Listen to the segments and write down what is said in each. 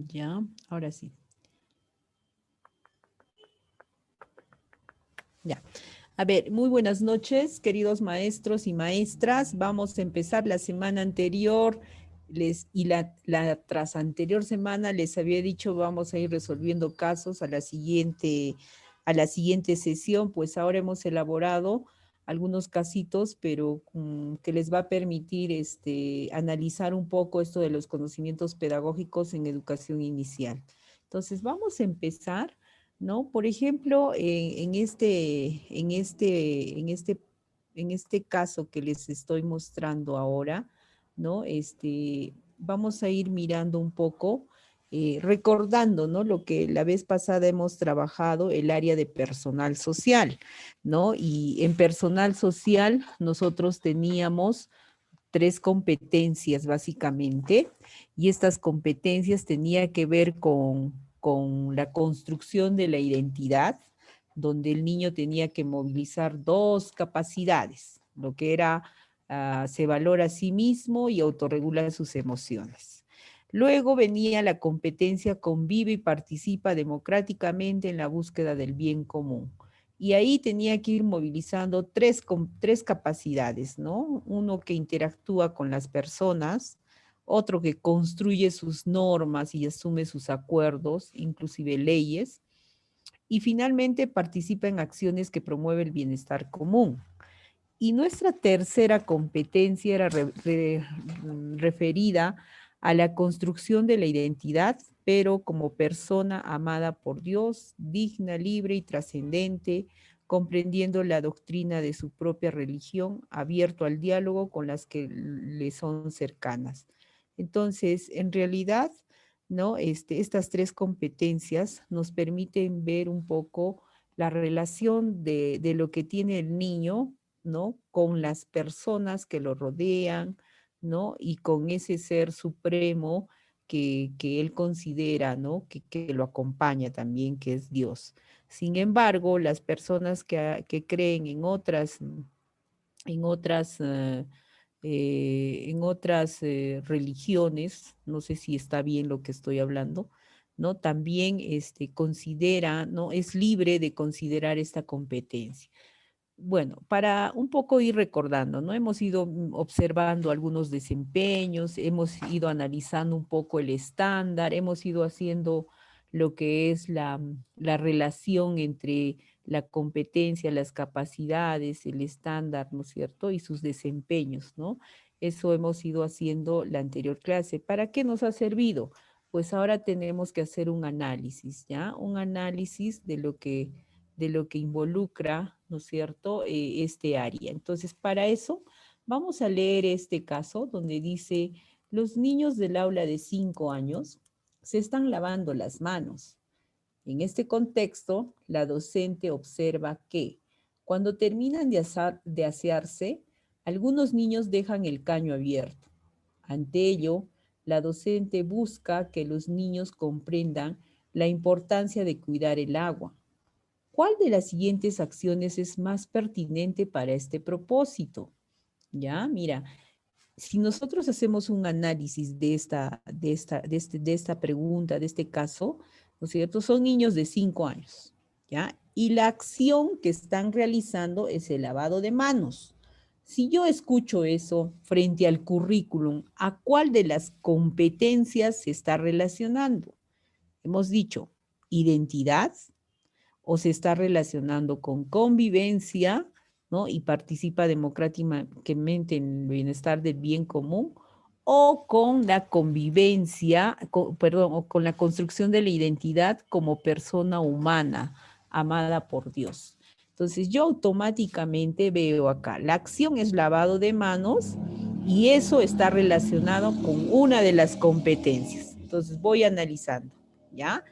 Ya, ahora sí. Ya. A ver, muy buenas noches, queridos maestros y maestras. Vamos a empezar la semana anterior y la tras anterior semana les había dicho vamos a ir resolviendo casos a la siguiente sesión, pues ahora hemos elaborado algunos casitos, pero que les va a permitir analizar un poco esto de los conocimientos pedagógicos en educación inicial. Entonces, vamos a empezar. ¿No? Por ejemplo, en este caso que les estoy mostrando ahora, ¿no? Vamos a ir mirando un poco, recordando, ¿no? Lo que la vez pasada hemos trabajado, el área de personal social, ¿no? Y en personal social nosotros teníamos tres competencias básicamente, y estas competencias tenía que ver con la construcción de la identidad, donde el niño tenía que movilizar dos capacidades, lo que era, se valora a sí mismo y autorregula sus emociones. Luego venía la competencia convive y participa democráticamente en la búsqueda del bien común. Y ahí tenía que ir movilizando tres capacidades, ¿no? Uno que interactúa con las personas, otro que construye sus normas y asume sus acuerdos, inclusive leyes, y finalmente participa en acciones que promueven el bienestar común. Y nuestra tercera competencia era referida a la construcción de la identidad, pero como persona amada por Dios, digna, libre y trascendente, comprendiendo la doctrina de su propia religión, abierto al diálogo con las que le son cercanas. Entonces, en realidad, ¿no? Estas tres competencias nos permiten ver un poco la relación de lo que tiene el niño, ¿no? Con las personas que lo rodean, ¿no? Y con ese ser supremo que él considera, ¿no? Que lo acompaña también, que es Dios. Sin embargo, las personas que creen en otras religiones, no sé si está bien lo que estoy hablando, ¿no? También considera, ¿no? Es libre de considerar esta competencia. Bueno, para un poco ir recordando, ¿no? Hemos ido observando algunos desempeños, hemos ido analizando un poco el estándar, hemos ido haciendo lo que es la relación entre la competencia, las capacidades, el estándar, ¿no es cierto? Y sus desempeños, ¿no? Eso hemos ido haciendo la anterior clase. ¿Para qué nos ha servido? Pues ahora tenemos que hacer un análisis, ¿ya? Un análisis de lo que involucra, ¿no es cierto?, este área. Entonces, para eso, vamos a leer este caso donde dice, los niños del aula de 5 años se están lavando las manos. En este contexto, la docente observa que cuando terminan de asearse, algunos niños dejan el caño abierto. Ante ello, la docente busca que los niños comprendan la importancia de cuidar el agua. ¿Cuál de las siguientes acciones es más pertinente para este propósito? Ya, mira, si nosotros hacemos un análisis de esta pregunta, de este caso, ¿no es cierto? Son niños de 5 años, ¿ya? Y la acción que están realizando es el lavado de manos. Si yo escucho eso frente al currículum, ¿a cuál de las competencias se está relacionando? Hemos dicho identidad, o se está relacionando con convivencia, ¿no? Y participa democráticamente en el bienestar del bien común, o con la convivencia, perdón, o con la construcción de la identidad como persona humana, amada por Dios. Entonces yo automáticamente veo acá, la acción es lavado de manos y eso está relacionado con una de las competencias. Entonces voy analizando, ¿ya?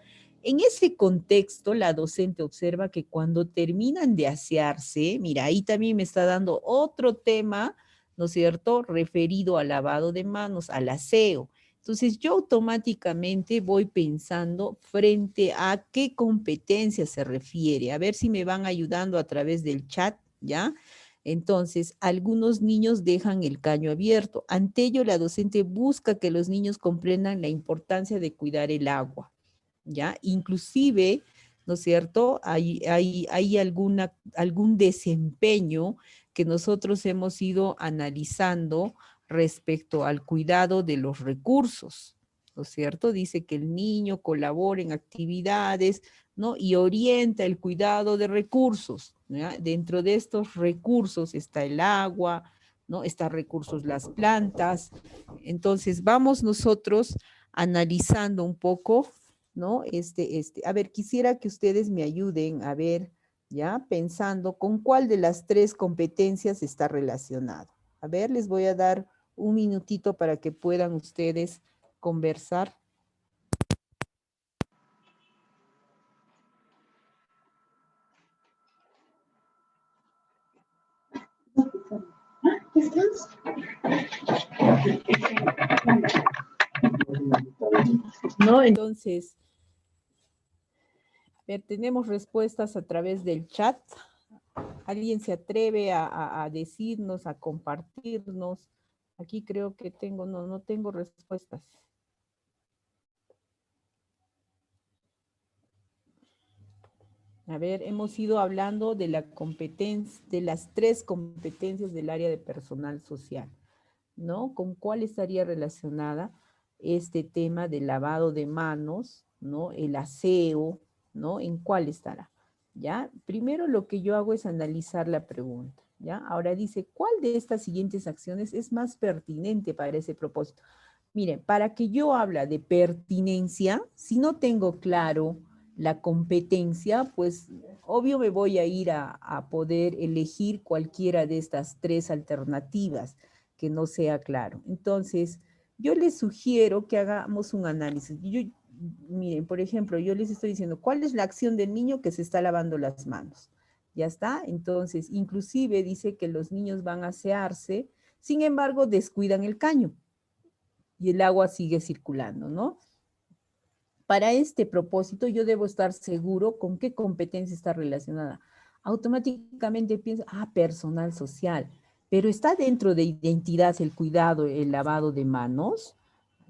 En ese contexto, la docente observa que cuando terminan de asearse, mira, ahí también me está dando otro tema, ¿no es cierto?, referido al lavado de manos, al aseo. Entonces, yo automáticamente voy pensando frente a qué competencia se refiere, a ver si me van ayudando a través del chat, ¿ya? Entonces, algunos niños dejan el caño abierto. Ante ello, la docente busca que los niños comprendan la importancia de cuidar el agua, ¿ya? Inclusive, ¿no es cierto? Hay algún desempeño que nosotros hemos ido analizando respecto al cuidado de los recursos, ¿no es cierto? Dice que el niño colabora en actividades, ¿no? Y orienta el cuidado de recursos, ¿ya? Dentro de estos recursos está el agua, ¿no? Están recursos las plantas. Entonces, vamos nosotros analizando un poco, ¿no? A ver, quisiera que ustedes me ayuden a ver, ¿ya? Pensando con cuál de las tres competencias está relacionado. A ver, les voy a dar un minutito para que puedan ustedes conversar. ¿No? Entonces, a ver, tenemos respuestas a través del chat. ¿Alguien se atreve a decirnos, a compartirnos? Aquí creo que tengo, no tengo respuestas. A ver, hemos ido hablando de la competencia, de las tres competencias del área de personal social, ¿no? ¿Con cuál estaría relacionada este tema del lavado de manos, ¿no? El aseo, ¿no? ¿En cuál estará? ¿Ya? Primero lo que yo hago es analizar la pregunta, ¿ya? Ahora dice, ¿cuál de estas siguientes acciones es más pertinente para ese propósito? Miren, para que yo hable de pertinencia, si no tengo claro la competencia, pues obvio me voy a ir a poder elegir cualquiera de estas tres alternativas que no sea claro. Entonces, yo les sugiero que hagamos un análisis. Miren, por ejemplo, yo les estoy diciendo, ¿cuál es la acción del niño que se está lavando las manos? ¿Ya está? Entonces, inclusive dice que los niños van a asearse, sin embargo, descuidan el caño y el agua sigue circulando, ¿no? Para este propósito yo debo estar seguro con qué competencia está relacionada. Automáticamente pienso, personal social, pero está dentro de identidad el cuidado, el lavado de manos,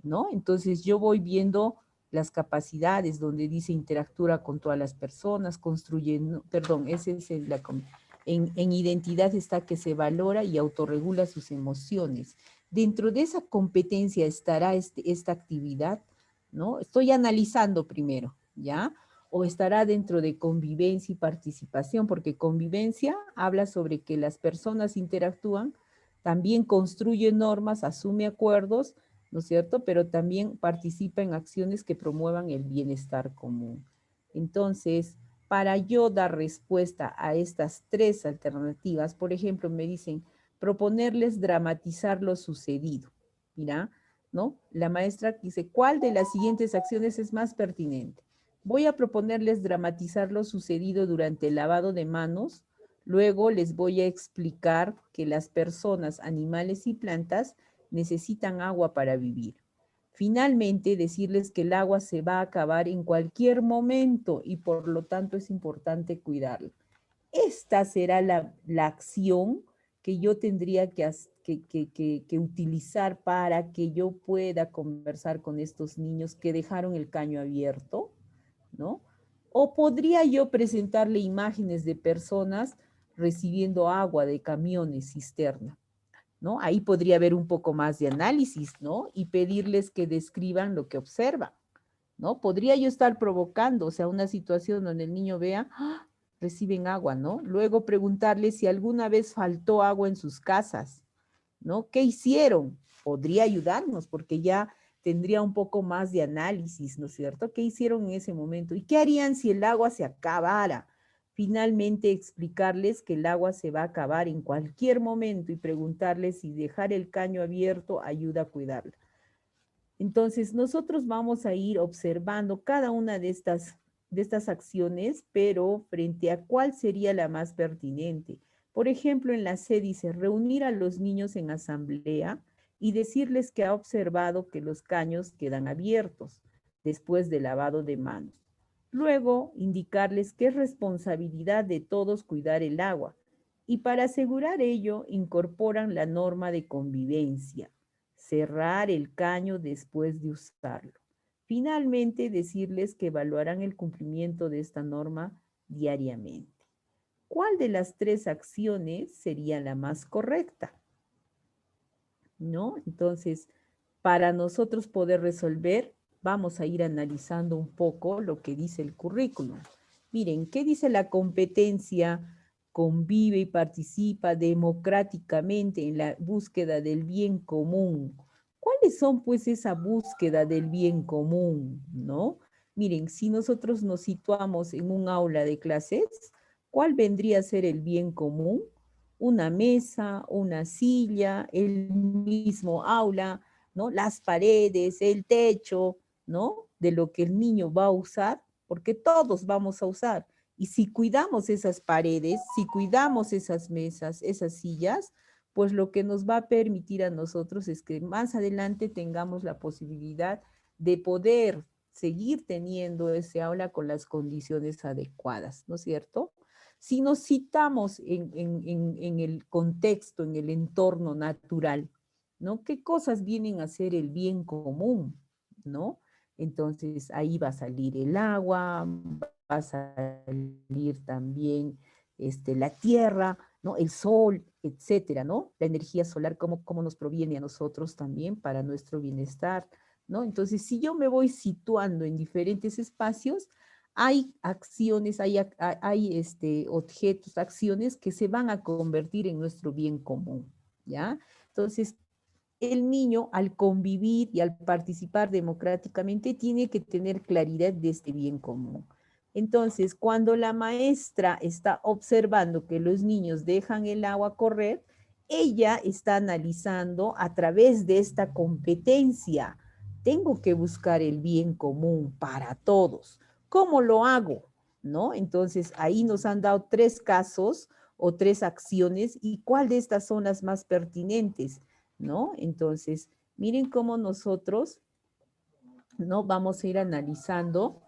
¿no? Entonces yo voy viendo las capacidades donde dice interactúa con todas las personas, construye, perdón, ese es en identidad está que se valora y autorregula sus emociones. Dentro de esa competencia estará esta actividad, ¿no? Estoy analizando primero, ¿ya? O estará dentro de convivencia y participación, porque convivencia habla sobre que las personas interactúan, también construye normas, asume acuerdos, ¿no es cierto? Pero también participa en acciones que promuevan el bienestar común. Entonces, para yo dar respuesta a estas tres alternativas, por ejemplo, me dicen proponerles dramatizar lo sucedido. Mira, ¿no? La maestra dice, ¿cuál de las siguientes acciones es más pertinente? Voy a proponerles dramatizar lo sucedido durante el lavado de manos, luego les voy a explicar que las personas, animales y plantas necesitan agua para vivir. Finalmente, decirles que el agua se va a acabar en cualquier momento y por lo tanto es importante cuidarla. Esta será la acción que yo tendría que utilizar para que yo pueda conversar con estos niños que dejaron el caño abierto, ¿no? O podría yo presentarle imágenes de personas recibiendo agua de camiones, cisterna, ¿no? Ahí podría haber un poco más de análisis, ¿no? Y pedirles que describan lo que observan, ¿no? Podría yo estar provocando, o sea, una situación donde el niño vea, reciben agua, ¿no? Luego preguntarle si alguna vez faltó agua en sus casas, ¿no? ¿Qué hicieron? Podría ayudarnos porque ya tendría un poco más de análisis, ¿no es cierto? ¿Qué hicieron en ese momento? ¿Y qué harían si el agua se acabara? Finalmente explicarles que el agua se va a acabar en cualquier momento y preguntarles si dejar el caño abierto ayuda a cuidarla. Entonces, nosotros vamos a ir observando cada una de estas acciones, pero frente a cuál sería la más pertinente. Por ejemplo, en la C dice, reunir a los niños en asamblea y decirles que ha observado que los caños quedan abiertos después del lavado de manos. Luego, indicarles que es responsabilidad de todos cuidar el agua Y para asegurar ello, incorporan la norma de convivencia, cerrar el caño después de usarlo. Finalmente, decirles que evaluarán el cumplimiento de esta norma diariamente. ¿Cuál de las tres acciones sería la más correcta? ¿No? Entonces, para nosotros poder resolver, vamos a ir analizando un poco lo que dice el currículum. Miren, ¿qué dice la competencia? Convive y participa democráticamente en la búsqueda del bien común. ¿Cuáles son pues esa búsqueda del bien común? ¿No? Miren, si nosotros nos situamos en un aula de clases, ¿cuál vendría a ser el bien común? Una mesa, una silla, el mismo aula, ¿no? Las paredes, el techo, ¿no? De lo que el niño va a usar, porque todos vamos a usar. Y si cuidamos esas paredes, si cuidamos esas mesas, esas sillas, pues lo que nos va a permitir a nosotros es que más adelante tengamos la posibilidad de poder seguir teniendo ese aula con las condiciones adecuadas, ¿no es cierto? Si nos citamos en el contexto, en el entorno natural, ¿no? ¿Qué cosas vienen a ser el bien común, ¿no? Entonces ahí va a salir el agua, va a salir también la tierra, ¿no? El sol, etcétera, ¿no? La energía solar, cómo nos proviene a nosotros también para nuestro bienestar, ¿no? Entonces, si yo me voy situando en diferentes espacios, hay acciones, hay objetos, acciones que se van a convertir en nuestro bien común, ¿ya? Entonces, el niño al convivir y al participar democráticamente tiene que tener claridad de este bien común. Entonces, cuando la maestra está observando que los niños dejan el agua correr, ella está analizando a través de esta competencia. Tengo que buscar el bien común para todos. ¿Cómo lo hago? ¿No? Entonces, ahí nos han dado tres casos o tres acciones y cuál de estas son las más pertinentes, ¿no? Entonces, miren cómo nosotros, ¿no? Vamos a ir analizando.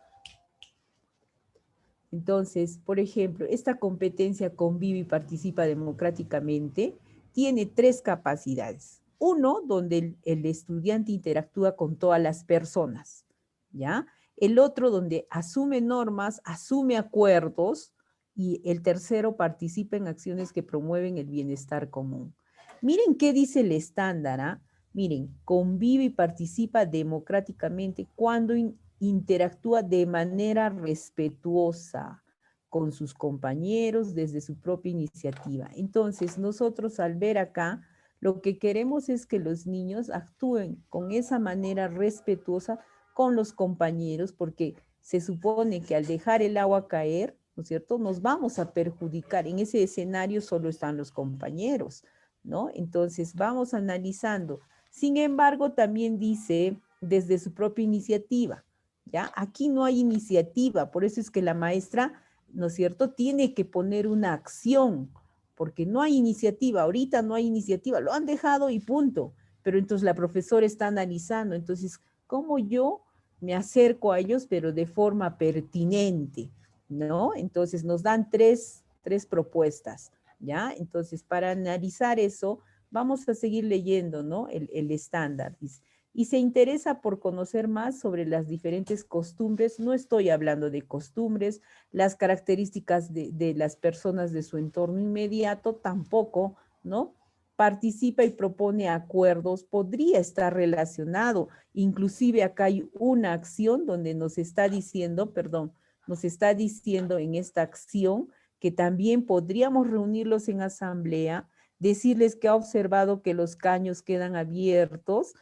Entonces, por ejemplo, esta competencia convive y participa democráticamente, tiene tres capacidades. Uno, donde el estudiante interactúa con todas las personas, ¿ya? El otro, donde asume normas, asume acuerdos, y el tercero, participa en acciones que promueven el bienestar común. Miren qué dice el estándar, ¿ah? Miren, convive y participa democráticamente cuando interactúa de manera respetuosa con sus compañeros desde su propia iniciativa. Entonces, nosotros al ver acá, lo que queremos es que los niños actúen con esa manera respetuosa con los compañeros, porque se supone que al dejar el agua caer, ¿no es cierto?, nos vamos a perjudicar. En ese escenario solo están los compañeros, ¿no? Entonces, vamos analizando. Sin embargo, también dice desde su propia iniciativa, ¿ya? Aquí no hay iniciativa, por eso es que la maestra, ¿no es cierto?, tiene que poner una acción, porque no hay iniciativa, ahorita no hay iniciativa, lo han dejado y punto, pero entonces la profesora está analizando, entonces, ¿cómo yo me acerco a ellos, pero de forma pertinente, ¿no? Entonces nos dan tres propuestas, ¿ya? Entonces, para analizar eso, vamos a seguir leyendo, ¿no? El estándar, dice, y se interesa por conocer más sobre las diferentes costumbres. No estoy hablando de costumbres, las características de las personas de su entorno inmediato, tampoco, ¿no? Participa y propone acuerdos, podría estar relacionado. Inclusive acá hay una acción donde nos está diciendo, perdón, nos está diciendo en esta acción que también podríamos reunirlos en asamblea, decirles que ha observado que los caños quedan abiertos.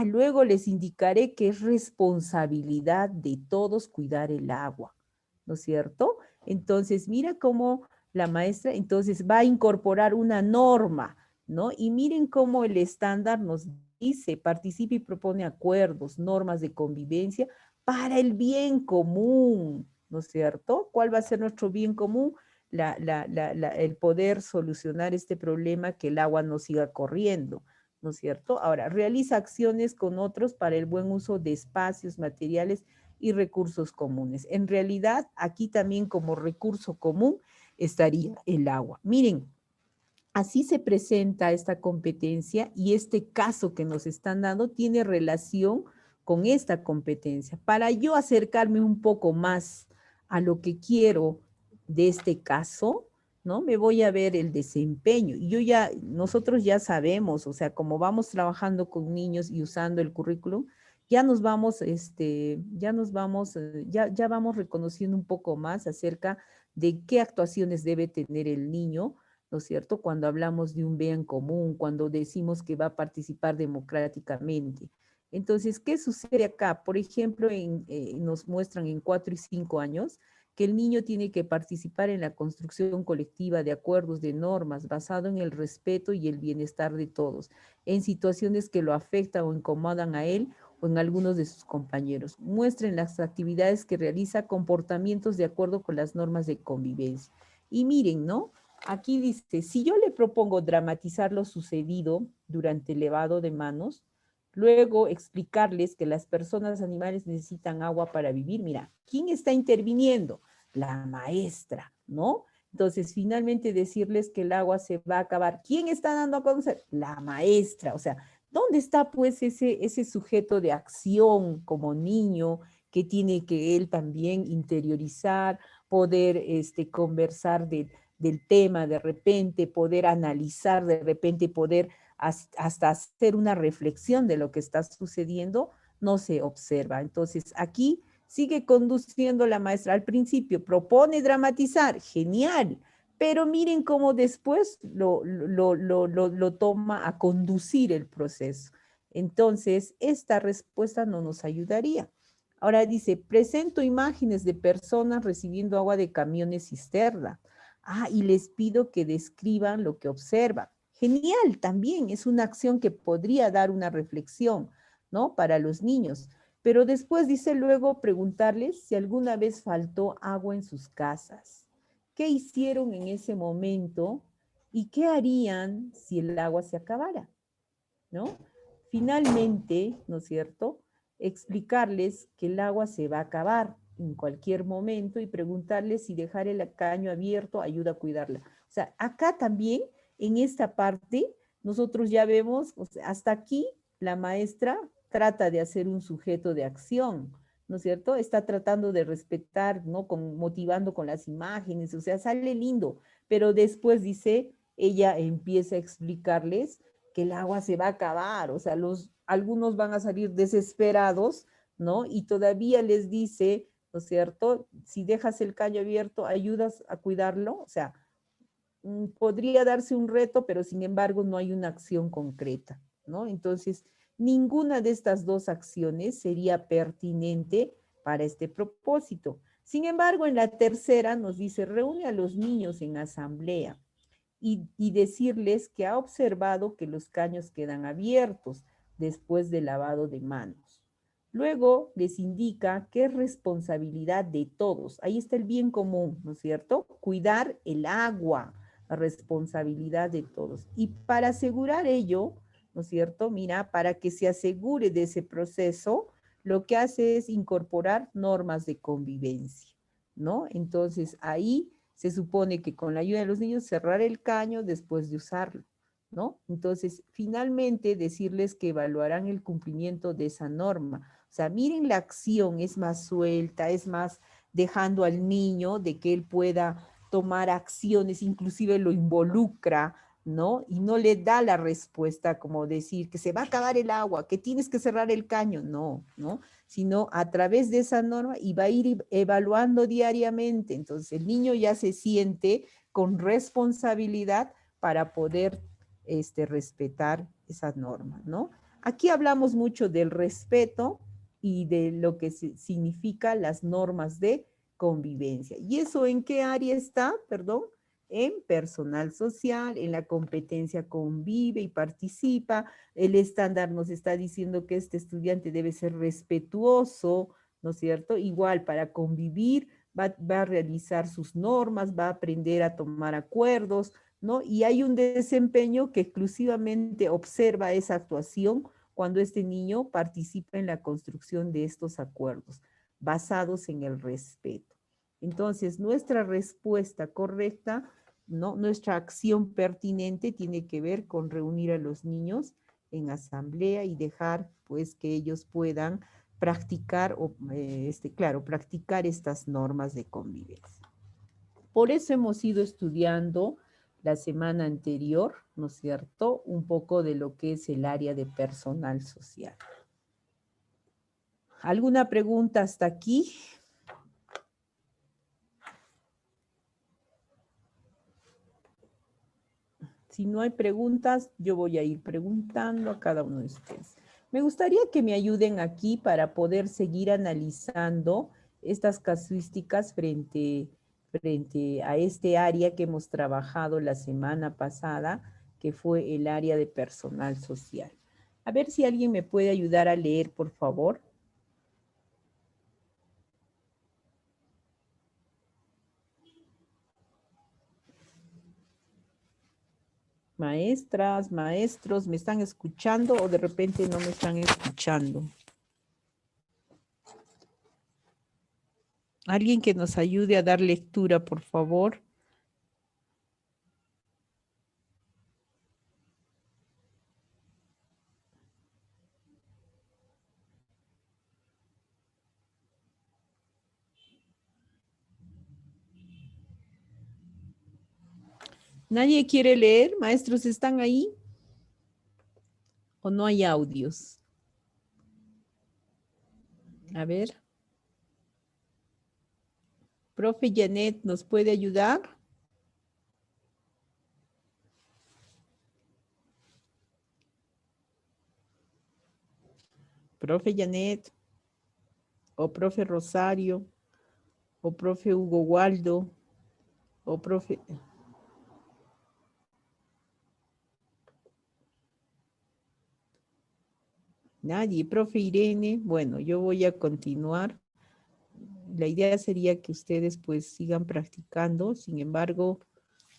Luego les indicaré que es responsabilidad de todos cuidar el agua, ¿no es cierto? Entonces, mira cómo la maestra entonces va a incorporar una norma, ¿no? Y miren cómo el estándar nos dice, participa y propone acuerdos, normas de convivencia para el bien común, ¿no es cierto? ¿Cuál va a ser nuestro bien común? El poder solucionar este problema, que el agua no siga corriendo, ¿no es cierto? Ahora, realiza acciones con otros para el buen uso de espacios, materiales y recursos comunes. En realidad, aquí también como recurso común estaría el agua. Miren, Así se presenta esta competencia y este caso que nos están dando tiene relación con esta competencia. Para yo acercarme un poco más a lo que quiero de este caso, ¿no? Me voy a ver el desempeño. Y nosotros ya sabemos, o sea, como vamos trabajando con niños y usando el currículum, ya vamos reconociendo un poco más acerca de qué actuaciones debe tener el niño, ¿no es cierto? Cuando hablamos de un bien común, cuando decimos que va a participar democráticamente. Entonces, ¿qué sucede acá? Por ejemplo, nos muestran en 4 y 5 años que el niño tiene que participar en la construcción colectiva de acuerdos, de normas, basado en el respeto y el bienestar de todos, en situaciones que lo afectan o incomodan a él o en algunos de sus compañeros. Muestren las actividades que realiza, comportamientos de acuerdo con las normas de convivencia. Y miren, ¿no? Aquí dice, si yo le propongo dramatizar lo sucedido durante el lavado de manos, luego explicarles que las personas, animales necesitan agua para vivir, mira, ¿quién está interviniendo? La maestra, ¿no? Entonces, finalmente decirles que el agua se va a acabar. ¿Quién está dando a conocer? La maestra. O sea, ¿dónde está pues ese sujeto de acción como niño que tiene que él también interiorizar, poder conversar del tema de repente, poder analizar de repente, poder hasta hacer una reflexión de lo que está sucediendo, no se observa. Entonces, aquí sigue conduciendo la maestra. Al principio propone dramatizar, genial, pero miren cómo después lo toma a conducir el proceso. Entonces, esta respuesta no nos ayudaría. Ahora dice, presento imágenes de personas recibiendo agua de camiones cisterna. Y les pido que describan lo que observan. Genial, también es una acción que podría dar una reflexión, ¿no? Para los niños. Pero después dice luego preguntarles si alguna vez faltó agua en sus casas. ¿Qué hicieron en ese momento y qué harían si el agua se acabara? ¿No? Finalmente, ¿no es cierto? Explicarles que el agua se va a acabar en cualquier momento y preguntarles si dejar el caño abierto ayuda a cuidarla. O sea, acá también, en esta parte, nosotros ya vemos, o sea, hasta aquí la maestra trata de hacer un sujeto de acción, ¿no es cierto? Está tratando de respetar, ¿no? Motivando con las imágenes, o sea, sale lindo, pero después dice, ella empieza a explicarles que el agua se va a acabar, o sea, algunos van a salir desesperados, ¿no? Y todavía les dice, ¿no es cierto? Si dejas el caño abierto, ayudas a cuidarlo, o sea, podría darse un reto, pero sin embargo no hay una acción concreta, ¿no? Entonces, ninguna de estas dos acciones sería pertinente para este propósito. Sin embargo, en la tercera nos dice, reúne a los niños en asamblea y decirles que ha observado que los caños quedan abiertos después del lavado de manos. Luego les indica que es responsabilidad de todos. Ahí está el bien común, ¿no es cierto? Cuidar el agua, la responsabilidad de todos. Y para asegurar ello, ¿no es cierto? Mira, para que se asegure de ese proceso, lo que hace es incorporar normas de convivencia, ¿no? Entonces ahí se supone que con la ayuda de los niños cerrar el caño después de usarlo, ¿no? Entonces, finalmente decirles que evaluarán el cumplimiento de esa norma. O sea, miren la acción, es más suelta, es más dejando al niño de que él pueda tomar acciones, inclusive lo involucra, ¿no? Y no le da la respuesta como decir que se va a acabar el agua, que tienes que cerrar el caño, no, ¿no? Sino a través de esa norma y va a ir evaluando diariamente. Entonces el niño ya se siente con responsabilidad para poder respetar esa norma, ¿no? Aquí hablamos mucho del respeto y de lo que significa las normas de convivencia. ¿Y eso en qué área está? Perdón. En personal social, en la competencia convive y participa. El estándar nos está diciendo que este estudiante debe ser respetuoso, ¿no es cierto? Igual para convivir, va a realizar sus normas, va a aprender a tomar acuerdos, ¿no? Y hay un desempeño que exclusivamente observa esa actuación cuando este niño participa en la construcción de estos acuerdos, basados en el respeto. Entonces, nuestra respuesta correcta ¿no? Nuestra acción pertinente tiene que ver con reunir a los niños en asamblea y dejar pues que ellos puedan practicar, claro, practicar estas normas de convivencia. Por eso hemos ido estudiando la semana anterior, ¿no es cierto?, un poco de lo que es el área de personal social. ¿Alguna pregunta hasta aquí? Si no hay preguntas, yo voy a ir preguntando a cada uno de ustedes. Me gustaría que me ayuden aquí para poder seguir analizando estas casuísticas frente a este área que hemos trabajado la semana pasada, que fue el área de personal social. A ver si alguien me puede ayudar a leer, por favor. Maestras, maestros, ¿me están escuchando o de repente no me están escuchando? Alguien que nos ayude a dar lectura, por favor. ¿Nadie quiere leer? Maestros, ¿están ahí? ¿O no hay audios? A ver. Profe Janet, ¿nos puede ayudar? Profe Janet, o profe Rosario, o profe Hugo Waldo, o profe... Nadie, profe Irene. Bueno, yo voy a continuar. La idea sería que ustedes pues sigan practicando, sin embargo,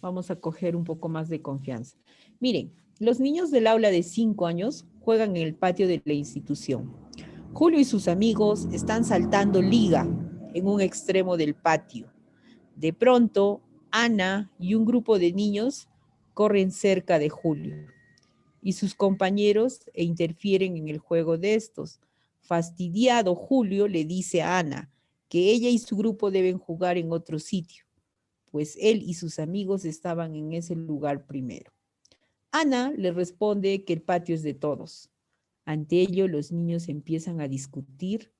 vamos a coger un poco más de confianza. Miren, los niños del aula de 5 años juegan en el patio de la institución. Julio y sus amigos están saltando liga en un extremo del patio. De pronto, Ana y un grupo de niños corren cerca de Julio y sus compañeros interfieren en el juego de estos. Fastidiado, Julio le dice a Ana que ella y su grupo deben jugar en otro sitio, pues él y sus amigos estaban en ese lugar primero. Ana le responde que el patio es de todos. Ante ello, los niños empiezan a discutir.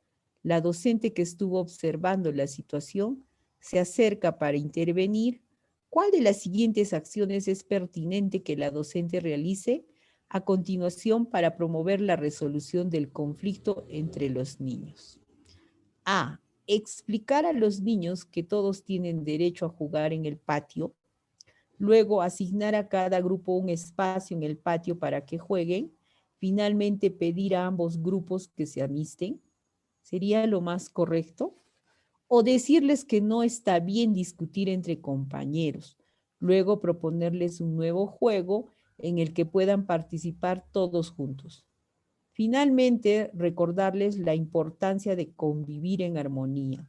La docente que estuvo observando la situación se acerca para intervenir. ¿Cuál de las siguientes acciones es pertinente que la docente realice a continuación para promover la resolución del conflicto entre los niños? A. Explicar a los niños que todos tienen derecho a jugar en el patio. Luego, asignar a cada grupo un espacio en el patio para que jueguen. Finalmente, pedir a ambos grupos que se amisten. ¿Sería lo más correcto? O decirles que no está bien discutir entre compañeros. Luego, proponerles un nuevo juego en el que puedan participar todos juntos. Finalmente, recordarles la importancia de convivir en armonía,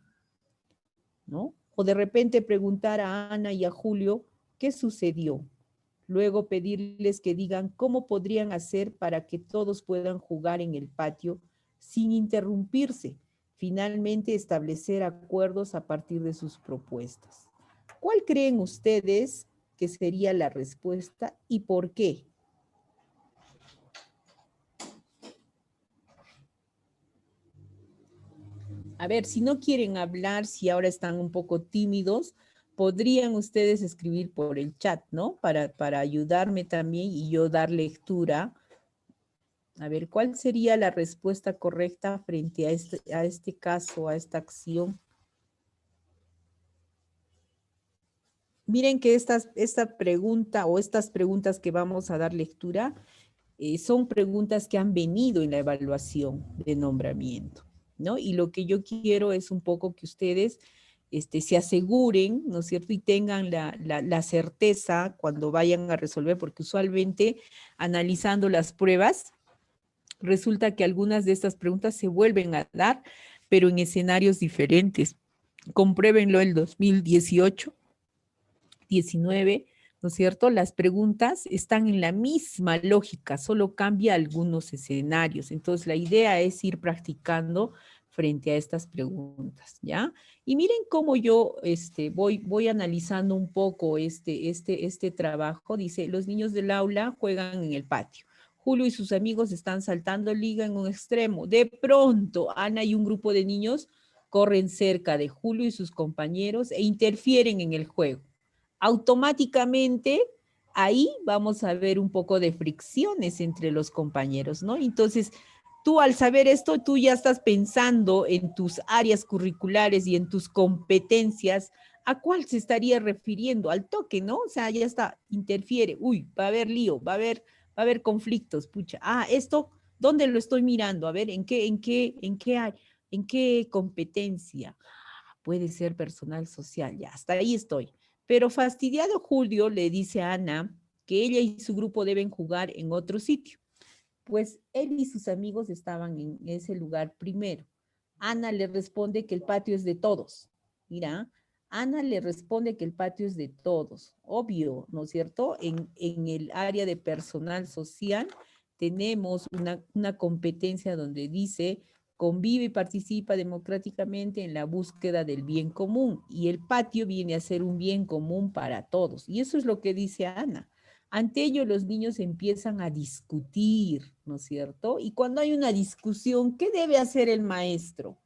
¿no? O de repente preguntar a Ana y a Julio qué sucedió. Luego pedirles que digan cómo podrían hacer para que todos puedan jugar en el patio sin interrumpirse. Finalmente, establecer acuerdos a partir de sus propuestas. ¿Cuál creen ustedes que sería la respuesta y por qué? A ver, si no quieren hablar, si ahora están un poco tímidos, podrían ustedes escribir por el chat, ¿no? Para ayudarme también y yo dar lectura. A ver, ¿cuál sería la respuesta correcta frente a este caso, a esta acción? Miren que esta pregunta o estas preguntas que vamos a dar lectura son preguntas que han venido en la evaluación de nombramiento, ¿no? Y lo que yo quiero es un poco que ustedes se aseguren, ¿no es cierto? Y tengan la certeza cuando vayan a resolver, porque usualmente analizando las pruebas, resulta que algunas de estas preguntas se vuelven a dar, pero en escenarios diferentes. Compruébenlo el 2018, 19, ¿no es cierto? Las preguntas están en la misma lógica, solo cambia algunos escenarios. Entonces, la idea es ir practicando frente a estas preguntas, ¿ya? Y miren cómo yo voy analizando un poco este trabajo. Dice, los niños del aula juegan en el patio. Julio y sus amigos están saltando liga en un extremo. De pronto, Ana y un grupo de niños corren cerca de Julio y sus compañeros e interfieren en el juego. Automáticamente ahí vamos a ver un poco de fricciones entre los compañeros, ¿no? Entonces, tú al saber esto, tú ya estás pensando en tus áreas curriculares y en tus competencias, ¿a cuál se estaría refiriendo? Al toque, ¿no? O sea, ya está, interfiere, uy, va a haber lío, va a haber conflictos, pucha. Ah, esto, ¿dónde lo estoy mirando? A ver, en qué competencia? Puede ser personal social, ya, hasta ahí estoy. Pero fastidiado Julio le dice a Ana que ella y su grupo deben jugar en otro sitio, pues él y sus amigos estaban en ese lugar primero. Ana le responde que el patio es de todos. Mira, Ana le responde que el patio es de todos. Obvio, ¿no es cierto? En el área de personal social tenemos una competencia donde dice convive y participa democráticamente en la búsqueda del bien común. Y el patio viene a ser un bien común para todos. Y eso es lo que dice Ana. Ante ello, los niños empiezan a discutir, ¿no es cierto? Y cuando hay una discusión, ¿qué debe hacer el maestro?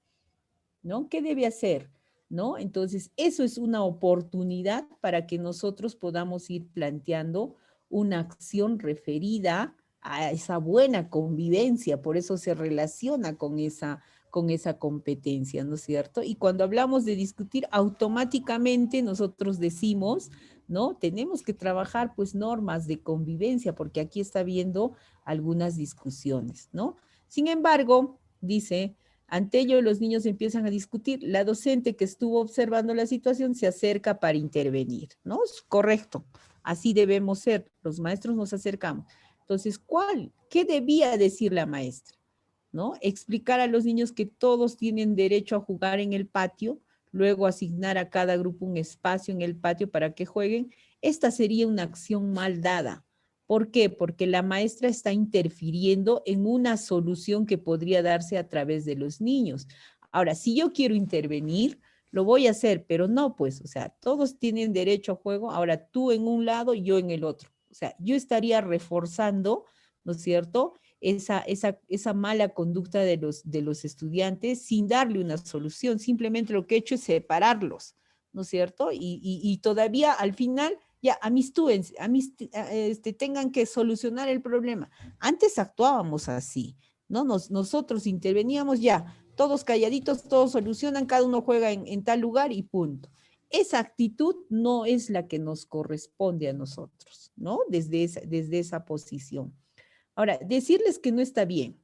¿No? ¿Qué debe hacer? ¿No? Entonces, eso es una oportunidad para que nosotros podamos ir planteando una acción referida a esa buena convivencia, por eso se relaciona con esa competencia, ¿no es cierto? Y cuando hablamos de discutir, automáticamente nosotros decimos, ¿no? Tenemos que trabajar pues normas de convivencia, porque aquí está habiendo algunas discusiones, ¿no? Sin embargo, dice, ante ello, los niños empiezan a discutir. La docente que estuvo observando la situación se acerca para intervenir, ¿no? Es correcto. Así debemos ser. Los maestros nos acercamos. Entonces, ¿qué debía decir la maestra? ¿No? Explicar a los niños que todos tienen derecho a jugar en el patio, luego asignar a cada grupo un espacio en el patio para que jueguen. Esta sería una acción mal dada. ¿Por qué? Porque la maestra está interfiriendo en una solución que podría darse a través de los niños. Ahora, si yo quiero intervenir, lo voy a hacer, pero no, pues, o sea, todos tienen derecho a juego, ahora tú en un lado y yo en el otro. O sea, yo estaría reforzando, ¿no es cierto?, esa mala conducta de los estudiantes sin darle una solución. Simplemente lo que he hecho es separarlos, ¿no es cierto? Y todavía al final ya amistúense, tengan que solucionar el problema. Antes actuábamos así, ¿no? Nosotros interveníamos ya, todos calladitos, todos solucionan, cada uno juega en tal lugar y punto. Esa actitud no es la que nos corresponde a nosotros, ¿no? Desde esa posición. Ahora, decirles que no está bien.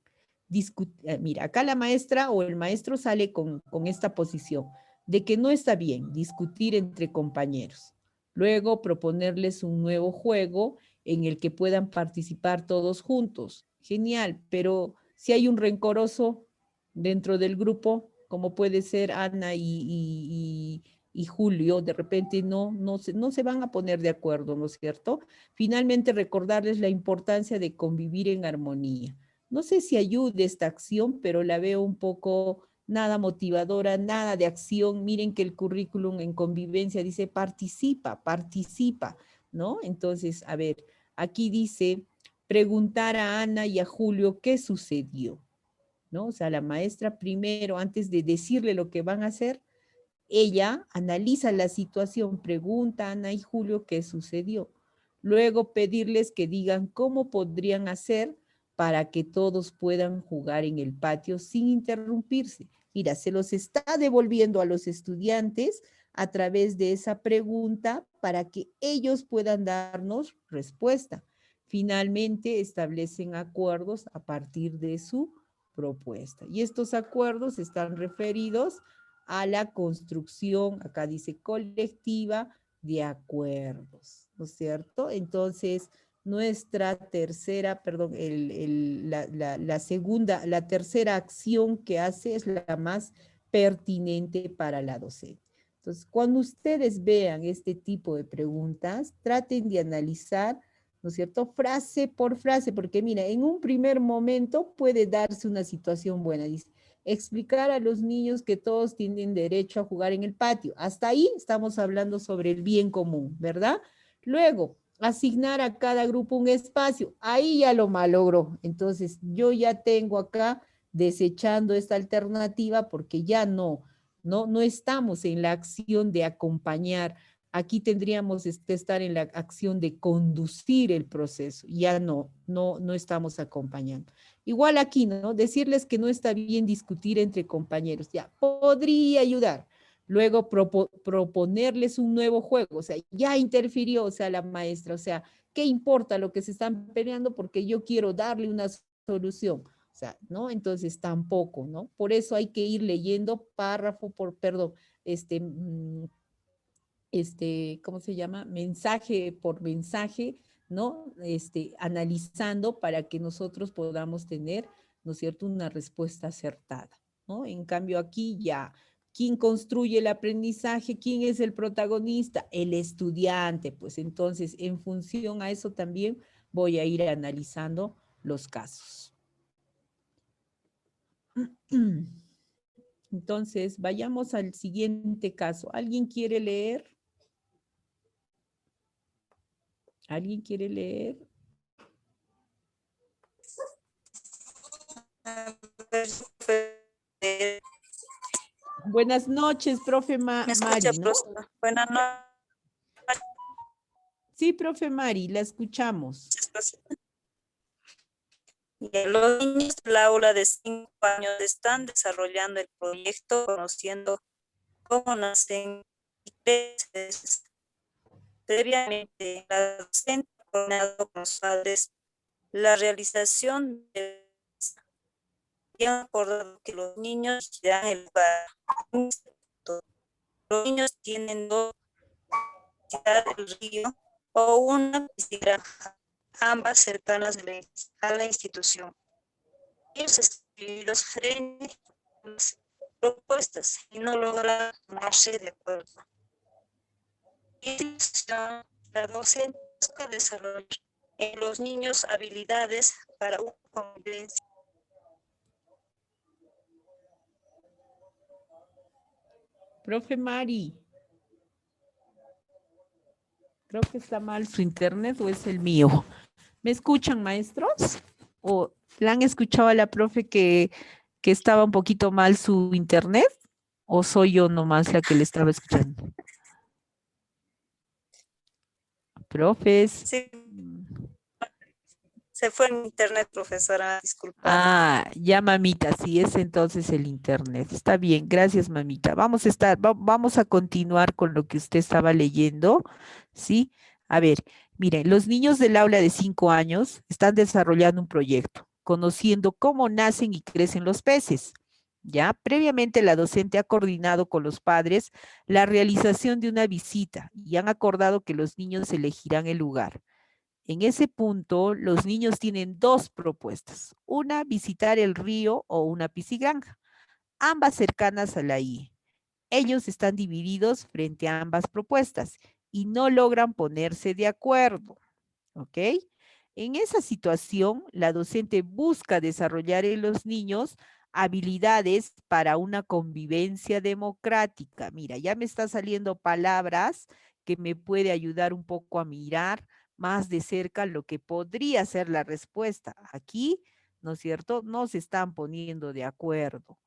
Mira, acá la maestra o el maestro sale con esta posición de que no está bien discutir entre compañeros. Luego proponerles un nuevo juego en el que puedan participar todos juntos. Genial, pero si hay un rencoroso dentro del grupo, como puede ser Ana y Julio, de repente no se van a poner de acuerdo, ¿no es cierto? Finalmente, recordarles la importancia de convivir en armonía. No sé si ayude esta acción, pero la veo un poco nada motivadora, nada de acción. Miren que el currículum en convivencia dice participa, participa, ¿no? Entonces, a ver, aquí dice preguntar a Ana y a Julio qué sucedió, ¿no? O sea, la maestra primero, antes de decirle lo que van a hacer, ella analiza la situación, pregunta a Ana y Julio qué sucedió. Luego pedirles que digan cómo podrían hacer para que todos puedan jugar en el patio sin interrumpirse. Mira, se los está devolviendo a los estudiantes a través de esa pregunta para que ellos puedan darnos respuesta. Finalmente establecen acuerdos a partir de su propuesta. Y estos acuerdos están referidos a la construcción, acá dice colectiva, de acuerdos, ¿no es cierto? Entonces, nuestra tercera, perdón, la segunda, la tercera acción que hace es la más pertinente para la docente. Entonces, cuando ustedes vean este tipo de preguntas, traten de analizar, ¿no es cierto?, frase por frase, porque mira, en un primer momento puede darse una situación buena. Dice, explicar a los niños que todos tienen derecho a jugar en el patio. Hasta ahí estamos hablando sobre el bien común, ¿verdad? Luego, asignar a cada grupo un espacio. Ahí ya lo malogró. Entonces, yo ya tengo acá desechando esta alternativa porque ya no estamos en la acción de acompañar. Aquí tendríamos que estar en la acción de conducir el proceso. Ya no estamos acompañando. Igual aquí, ¿no? Decirles que no está bien discutir entre compañeros. Ya, podría ayudar. Luego proponerles un nuevo juego. O sea, ya interfirió, o sea, la maestra. O sea, ¿qué importa lo que se están peleando? Porque yo quiero darle una solución. O sea, ¿no? Entonces tampoco, ¿no? Por eso hay que ir leyendo párrafo por, perdón, ¿cómo se llama? Mensaje por mensaje, ¿no? Analizando para que nosotros podamos tener, ¿no es cierto?, una respuesta acertada, ¿no? En cambio aquí ya, ¿quién construye el aprendizaje? ¿Quién es el protagonista? El estudiante, pues entonces en función a eso también voy a ir analizando los casos. Entonces, vayamos al siguiente caso. ¿Alguien quiere leer? ¿Alguien quiere leer? Buenas noches, profe ¿Me escucha, Mari, ¿no? profesora? Buenas noches. Sí, profe Mari, la escuchamos. Los niños del aula de 5 años están desarrollando el proyecto conociendo cómo nacen y crecen. Previamente, la docente ha coordinado con los padres la realización de y han acordado que los niños irán el lugar. Los niños tienen dos, el río o una piscigranja, ambas cercanas a la institución. Ellos escribidos frente a las propuestas y no logran ponerse de acuerdo. La docente busca desarrollar en los niños habilidades para una convivencia. Profe Mari, creo que está mal su internet o es el mío. ¿Me escuchan, maestros? ¿O la han escuchado a la profe que estaba un poquito mal su internet? ¿O soy yo nomás la que le estaba escuchando? Profes. Sí, se fue en internet, profesora, disculpa. Ah, ya mamita, sí es entonces el internet. Está bien, gracias mamita. Vamos a continuar con lo que usted estaba leyendo, ¿sí? A ver, miren, los niños del aula de 5 años están desarrollando un proyecto, conociendo cómo nacen y crecen los peces. Ya, previamente la docente ha coordinado con los padres la realización de una visita y han acordado que los niños elegirán el lugar. En ese punto, los niños tienen dos propuestas. Una, visitar el río o una piscigranja, ambas cercanas a la I. Ellos están divididos frente a ambas propuestas y no logran ponerse de acuerdo. ¿Ok? En esa situación, la docente busca desarrollar en los niños habilidades para una convivencia democrática. Mira, ya me están saliendo palabras que me puede ayudar un poco a mirar más de cerca lo que podría ser la respuesta. Aquí, ¿no es cierto? No se están poniendo de acuerdo.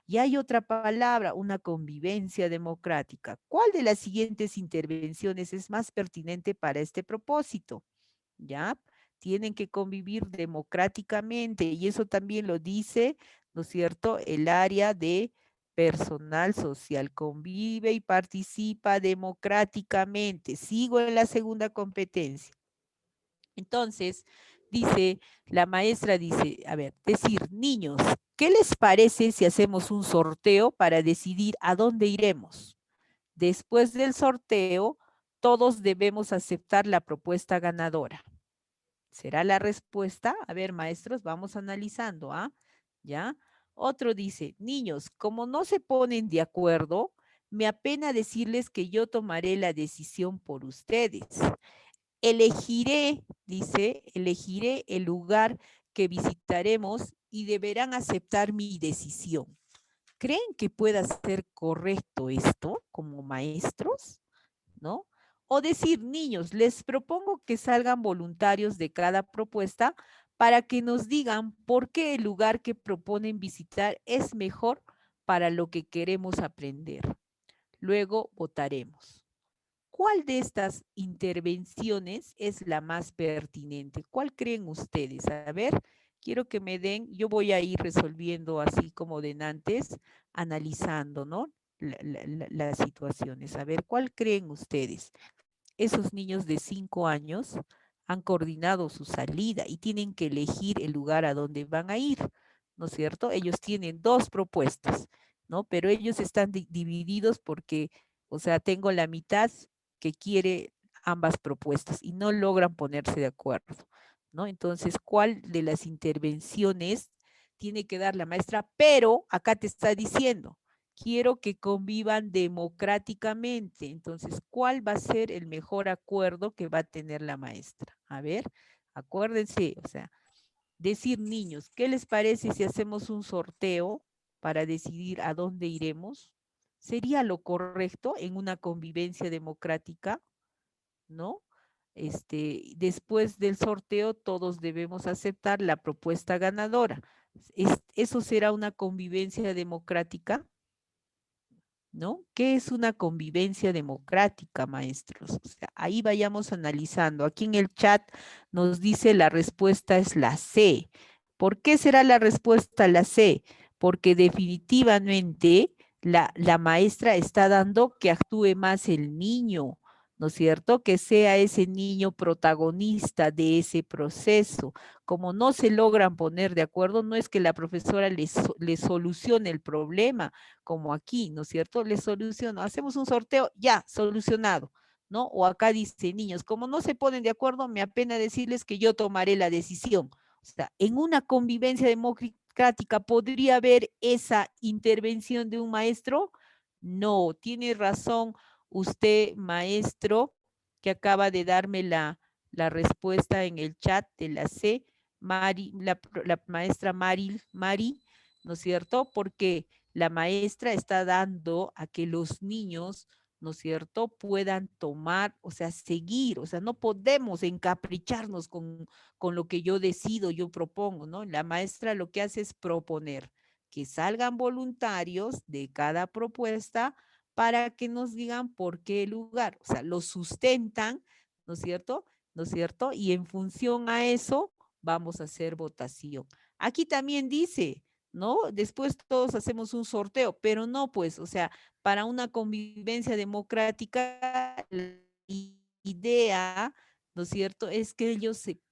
Y hay otra palabra, una convivencia democrática. ¿Cuál de las siguientes intervenciones es más pertinente para este propósito? ¿Ya? Tienen que convivir democráticamente y eso también lo dice, ¿no es cierto?, el área de personal social. Convive y participa democráticamente. Sigo en la segunda competencia. Entonces, dice, la maestra dice, a ver, decir, niños, ¿qué les parece si hacemos un sorteo para decidir a dónde iremos? Después del sorteo, todos debemos aceptar la propuesta ganadora. ¿Será la respuesta? A ver, maestros, vamos analizando, ¿ah? ¿Ya? Otro dice, niños, como no se ponen de acuerdo, me apena decirles que yo tomaré la decisión por ustedes. Elegiré, dice, elegiré el lugar que visitaremos y deberán aceptar mi decisión. ¿Creen que pueda ser correcto esto como maestros? ¿No? O decir, niños, les propongo que salgan voluntarios de cada propuesta para que nos digan por qué el lugar que proponen visitar es mejor para lo que queremos aprender. Luego votaremos. ¿Cuál de estas intervenciones es la más pertinente? ¿Cuál creen ustedes? A ver, quiero que me den, yo voy a ir resolviendo así como de antes, analizando, ¿no? Las situaciones. A ver, ¿cuál creen ustedes? Esos niños de 5 años han coordinado su salida y tienen que elegir el lugar a donde van a ir, ¿no es cierto? Ellos tienen dos propuestas, ¿no? Pero ellos están divididos porque, o sea, tengo la mitad que quiere ambas propuestas y no logran ponerse de acuerdo, ¿no? Entonces, ¿cuál de las intervenciones tiene que dar la maestra? Pero acá te está diciendo, quiero que convivan democráticamente. Entonces, ¿cuál va a ser el mejor acuerdo que va a tener la maestra? A ver, acuérdense, o sea, decir niños, ¿qué les parece si hacemos un sorteo para decidir a dónde iremos? ¿Sería lo correcto en una convivencia democrática? ¿No? Después del sorteo, todos debemos aceptar la propuesta ganadora. ¿Eso será una convivencia democrática? ¿No? ¿Qué es una convivencia democrática, maestros? O sea, ahí vayamos analizando. Aquí en el chat nos dice la respuesta es la C. ¿Por qué será la respuesta la C? Porque definitivamente la maestra está dando que actúe más el niño, ¿no es cierto? Que sea ese niño protagonista de ese proceso. Como no se logran poner de acuerdo, no es que la profesora les solucione el problema, como aquí, ¿no es cierto? Les soluciono, hacemos un sorteo, ya, solucionado, ¿no? O acá dice, niños, como no se ponen de acuerdo, me apena decirles que yo tomaré la decisión. O sea, en una convivencia democrática, ¿podría haber esa intervención de un maestro? No, tiene razón usted, maestro, que acaba de darme la respuesta en el chat de la C, Mari, la maestra Mari, ¿no es cierto? Porque la maestra está dando a que los niños, ¿no es cierto?, puedan tomar, o sea, seguir, o sea, no podemos encapricharnos con lo que yo decido, yo propongo, ¿no? La maestra lo que hace es proponer que salgan voluntarios de cada propuesta para que nos digan por qué lugar, o sea, lo sustentan, ¿no es cierto? ¿No es cierto? Y en función a eso vamos a hacer votación. Aquí también dice, ¿no? Después todos hacemos un sorteo, pero no, pues, o sea, para una convivencia democrática, la idea, ¿no es cierto?, es que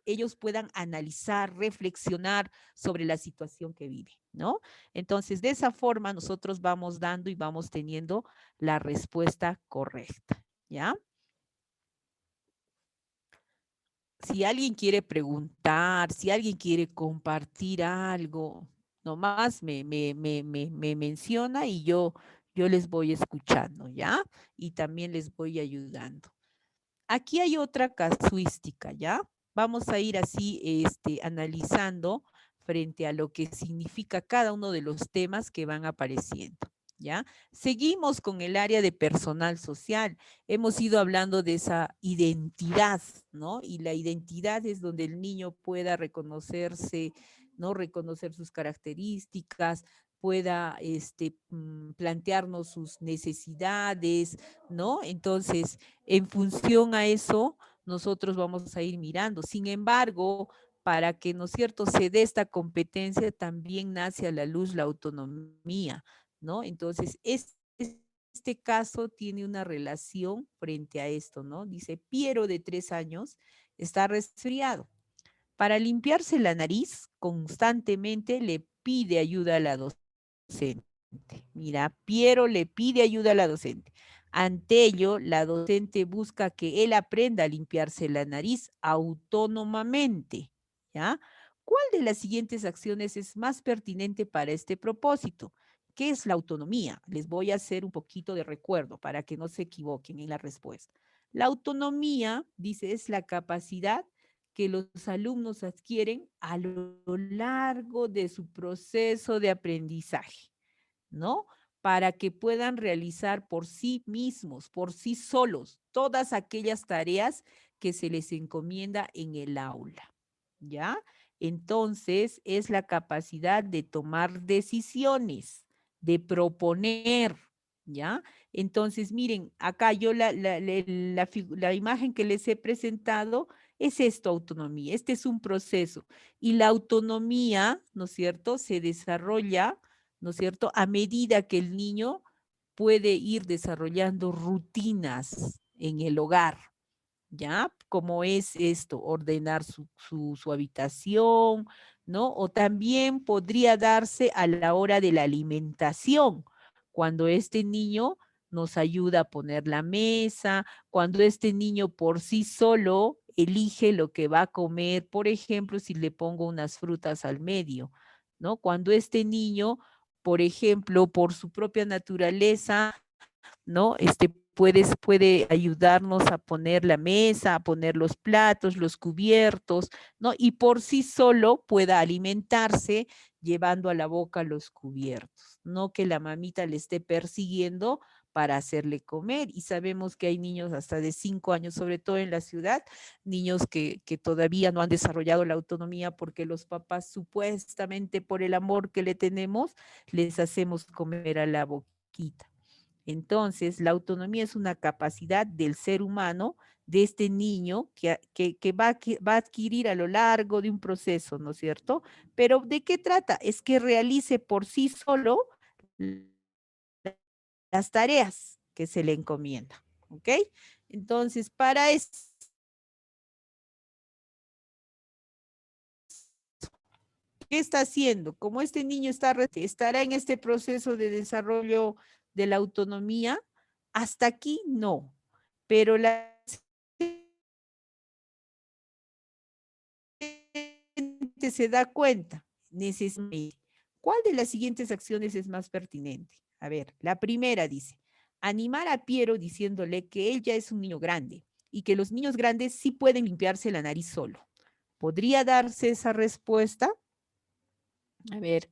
ellos puedan analizar, reflexionar sobre la situación que viven, ¿no? Entonces, de esa forma nosotros vamos dando y vamos teniendo la respuesta correcta, ¿ya? Si alguien quiere preguntar, si alguien quiere compartir algo, nomás me menciona y yo les voy escuchando, ¿ya? Y también les voy ayudando. Aquí hay otra casuística, ¿ya? Vamos a ir así analizando frente a lo que significa cada uno de los temas que van apareciendo, ¿ya? Seguimos con el área de personal social. Hemos ido hablando de esa identidad, ¿no? Y la identidad es donde el niño pueda reconocerse, ¿no? Reconocer sus características, pueda plantearnos sus necesidades, ¿no? Entonces, en función a eso, nosotros vamos a ir mirando. Sin embargo, para que, ¿no es cierto?, se dé esta competencia, también nace a la luz la autonomía, ¿no? Entonces, este caso tiene una relación frente a esto, ¿no? Dice, Piero de 3 años está resfriado. Para limpiarse la nariz, constantemente le pide ayuda a la docente. Mira, Piero le pide ayuda a la docente. Ante ello, la docente busca que él aprenda a limpiarse la nariz autónomamente, ¿ya? ¿Cuál de las siguientes acciones es más pertinente para este propósito? ¿qué es la autonomía? Les voy a hacer un poquito de recuerdo para que no se equivoquen en la respuesta. La autonomía, dice, es la capacidad que los alumnos adquieren a lo largo de su proceso de aprendizaje, ¿no? Para que puedan realizar por sí mismos, por sí solos, todas aquellas tareas que se les encomienda en el aula, ¿ya? Entonces, es la capacidad de tomar decisiones, de proponer, ¿ya? Entonces, miren, acá yo la imagen que les he presentado es esto, autonomía. Este es un proceso. Y la autonomía, ¿no es cierto?, se desarrolla, ¿no es cierto?, a medida que el niño puede ir desarrollando rutinas en el hogar, ¿ya? Como es esto, ordenar su habitación, ¿no? O también podría darse a la hora de la alimentación, cuando este niño nos ayuda a poner la mesa, cuando este niño por sí solo elige lo que va a comer, por ejemplo, si le pongo unas frutas al medio, ¿no? Cuando este niño, por ejemplo, por su propia naturaleza, ¿no? Puede ayudarnos a poner la mesa, a poner los platos, los cubiertos, ¿no? Y por sí solo pueda alimentarse llevando a la boca los cubiertos, no que la mamita le esté persiguiendo para hacerle comer. Y sabemos que hay niños hasta de 5 años, sobre todo en la ciudad, niños que todavía no han desarrollado la autonomía porque los papás supuestamente por el amor que le tenemos, les hacemos comer a la boquita. Entonces, la autonomía es una capacidad del ser humano, de este niño, que va a adquirir a lo largo de un proceso, ¿no es cierto? Pero ¿de qué trata? Es que realice por sí solo las tareas que se le encomienda, ¿ok? Entonces, para eso, ¿qué está haciendo? Como este niño estará en este proceso de desarrollo de la autonomía, hasta aquí no, pero la se da cuenta, ¿cuál de las siguientes acciones es más pertinente? A ver, la primera dice, animar a Piero diciéndole que él ya es un niño grande y que los niños grandes sí pueden limpiarse la nariz solo. ¿Podría darse esa respuesta? A ver,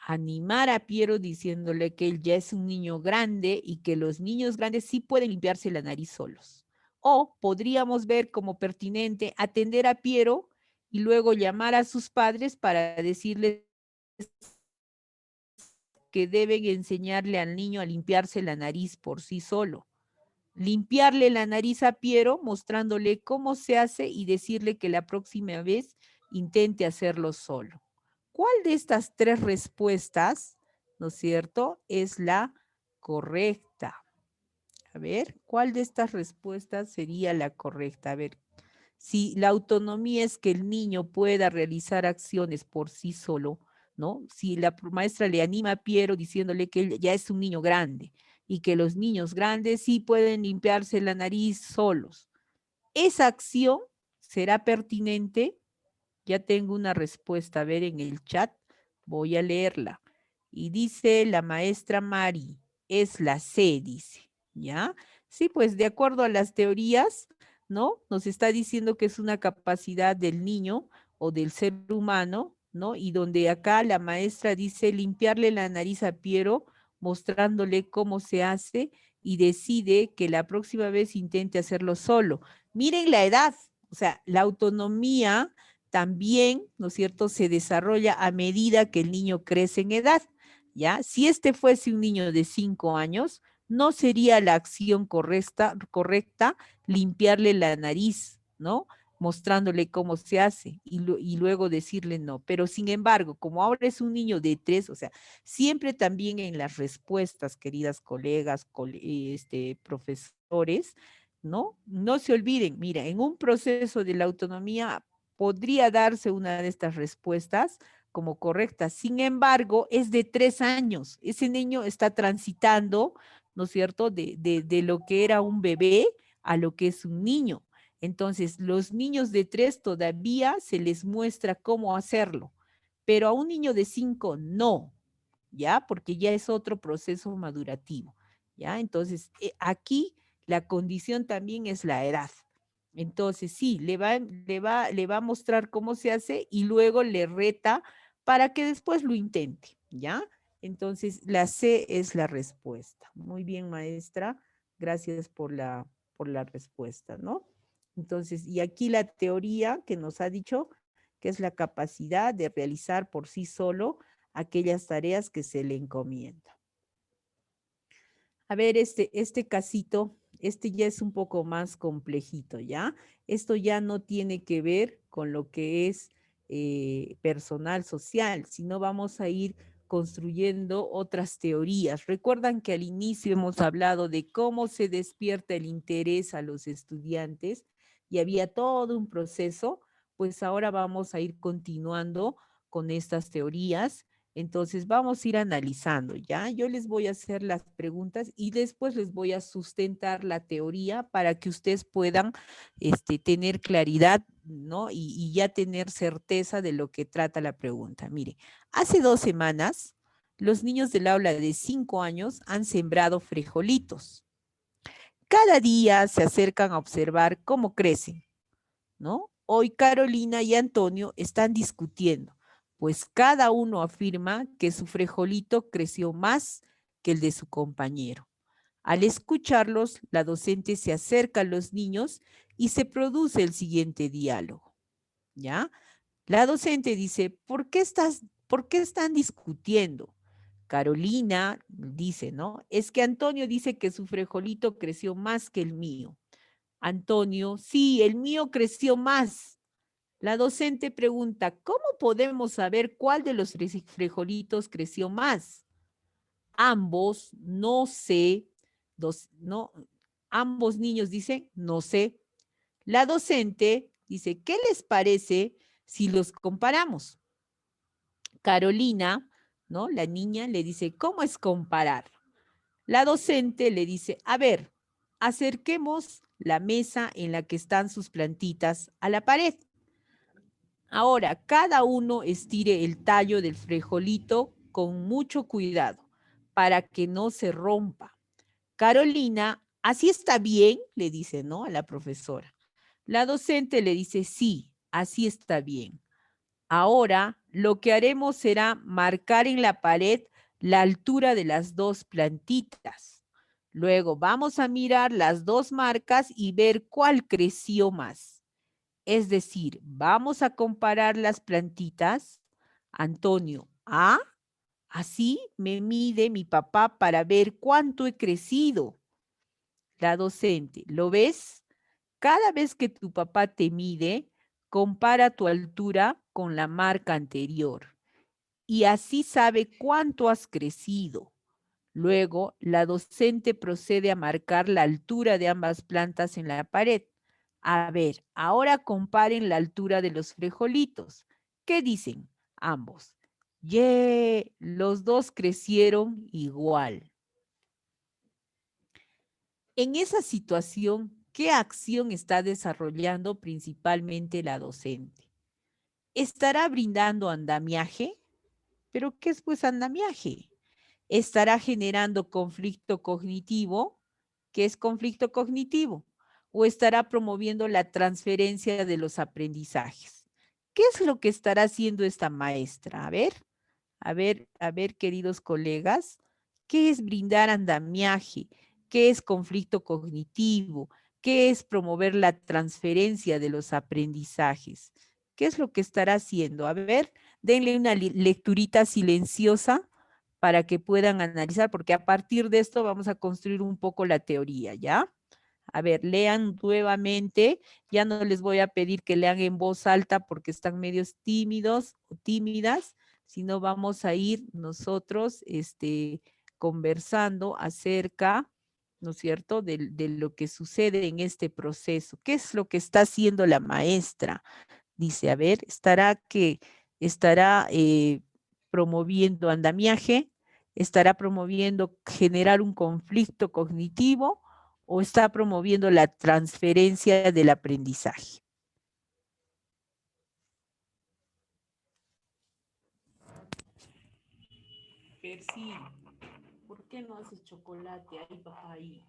animar a Piero diciéndole que él ya es un niño grande y que los niños grandes sí pueden limpiarse la nariz solos. O podríamos ver como pertinente atender a Piero y luego llamar a sus padres para decirles que deben enseñarle al niño a limpiarse la nariz por sí solo. Limpiarle la nariz a Piero mostrándole cómo se hace y decirle que la próxima vez intente hacerlo solo. ¿Cuál de estas tres respuestas, no es cierto, es la correcta? A ver, ¿cuál de estas respuestas sería la correcta? A ver, si la autonomía es que el niño pueda realizar acciones por sí solo, ¿no? Si la maestra le anima a Piero diciéndole que él ya es un niño grande y que los niños grandes sí pueden limpiarse la nariz solos, ¿esa acción será pertinente? Ya tengo una respuesta, a ver en el chat, voy a leerla. Y dice la maestra Mari, es la C, dice, ¿ya? Sí, pues de acuerdo a las teorías, ¿no? Nos está diciendo que es una capacidad del niño o del ser humano, ¿no? Y donde acá la maestra dice limpiarle la nariz a Piero, mostrándole cómo se hace y decide que la próxima vez intente hacerlo solo. Miren la edad, o sea, la autonomía también, ¿no es cierto?, se desarrolla a medida que el niño crece en edad, ¿ya? Si este fuese un niño de 5 años, no sería la acción correcta limpiarle la nariz, ¿no? Mostrándole cómo se hace y luego decirle no. Pero sin embargo, como ahora es un niño de 3, o sea, siempre también en las respuestas, queridas colegas, profesores, ¿no? No se olviden, mira, en un proceso de la autonomía podría darse una de estas respuestas como correcta. Sin embargo, es de 3 años. Ese niño está transitando, ¿no es cierto?, de lo que era un bebé a lo que es un niño. Entonces, los niños de 3 todavía se les muestra cómo hacerlo, pero a un niño de 5 no. ¿ya? Porque ya es otro proceso madurativo, ¿ya? Entonces, aquí la condición también es la edad. Entonces, sí, le va a mostrar cómo se hace y luego le reta para que después lo intente, ¿ya? Entonces, la C es la respuesta. Muy bien, maestra. Gracias por la respuesta, ¿no? Entonces, y aquí la teoría que nos ha dicho que es la capacidad de realizar por sí solo aquellas tareas que se le encomienda. A ver, este casito, este ya es un poco más complejito, ¿ya? Esto ya no tiene que ver con lo que es personal social, sino vamos a ir construyendo otras teorías. Recuerdan que al inicio hemos hablado de cómo se despierta el interés a los estudiantes y había todo un proceso, pues ahora vamos a ir continuando con estas teorías. Entonces vamos a ir analizando, ¿ya? Yo les voy a hacer las preguntas y después les voy a sustentar la teoría para que ustedes puedan tener claridad, ¿no? Y ya tener certeza de lo que trata la pregunta. Mire, hace 2 semanas, los niños del aula de 5 años han sembrado frijolitos. Cada día se acercan a observar cómo crecen, ¿no? Hoy Carolina y Antonio están discutiendo, pues cada uno afirma que su frijolito creció más que el de su compañero. Al escucharlos, la docente se acerca a los niños y se produce el siguiente diálogo, ¿ya? La docente dice, por qué están discutiendo? Carolina dice, ¿no? Es que Antonio dice que su frijolito creció más que el mío. Antonio, sí, el mío creció más. La docente pregunta, ¿cómo podemos saber cuál de los frijolitos creció más? Ambos, no sé, no, ambos niños dicen, no sé. La docente dice, ¿qué les parece si los comparamos? Carolina, ¿no? La niña le dice, ¿cómo es comparar? La docente le dice, a ver, acerquemos la mesa en la que están sus plantitas a la pared. Ahora, cada uno estire el tallo del frijolito con mucho cuidado para que no se rompa. Carolina, así está bien, le dice, ¿no? A la profesora. La docente le dice, sí, así está bien. Ahora, lo que haremos será marcar en la pared la altura de las dos plantitas. Luego vamos a mirar las dos marcas y ver cuál creció más. Es decir, vamos a comparar las plantitas. Antonio, ¿ah? Así me mide mi papá para ver cuánto he crecido. La docente, ¿lo ves? Cada vez que tu papá te mide, compara tu altura con la marca anterior y así sabe cuánto has crecido. Luego, la docente procede a marcar la altura de ambas plantas en la pared. A ver, ahora comparen la altura de los frijolitos. ¿Qué dicen ambos? ¡Yee! Los dos crecieron igual. En esa situación, ¿qué acción está desarrollando principalmente la docente? ¿Estará brindando andamiaje? ¿Pero qué es pues andamiaje? ¿Estará generando conflicto cognitivo? ¿Qué es conflicto cognitivo? ¿O estará promoviendo la transferencia de los aprendizajes? ¿Qué es lo que estará haciendo esta maestra? A ver, queridos colegas, ¿qué es brindar andamiaje? ¿Qué es conflicto cognitivo? ¿Qué es promover la transferencia de los aprendizajes? ¿Qué es lo que estará haciendo? A ver, denle una lecturita silenciosa para que puedan analizar, porque a partir de esto vamos a construir un poco la teoría, ¿ya? A ver, lean nuevamente. Ya no les voy a pedir que lean en voz alta porque están medios tímidos o tímidas, sino vamos a ir nosotros conversando acerca, ¿no es cierto?, de lo que sucede en este proceso. ¿Qué es lo que está haciendo la maestra? Dice, a ver, estará promoviendo andamiaje, estará promoviendo generar un conflicto cognitivo o está promoviendo la transferencia del aprendizaje. Percy, ¿por qué no haces chocolate? Ahí, papá, ahí.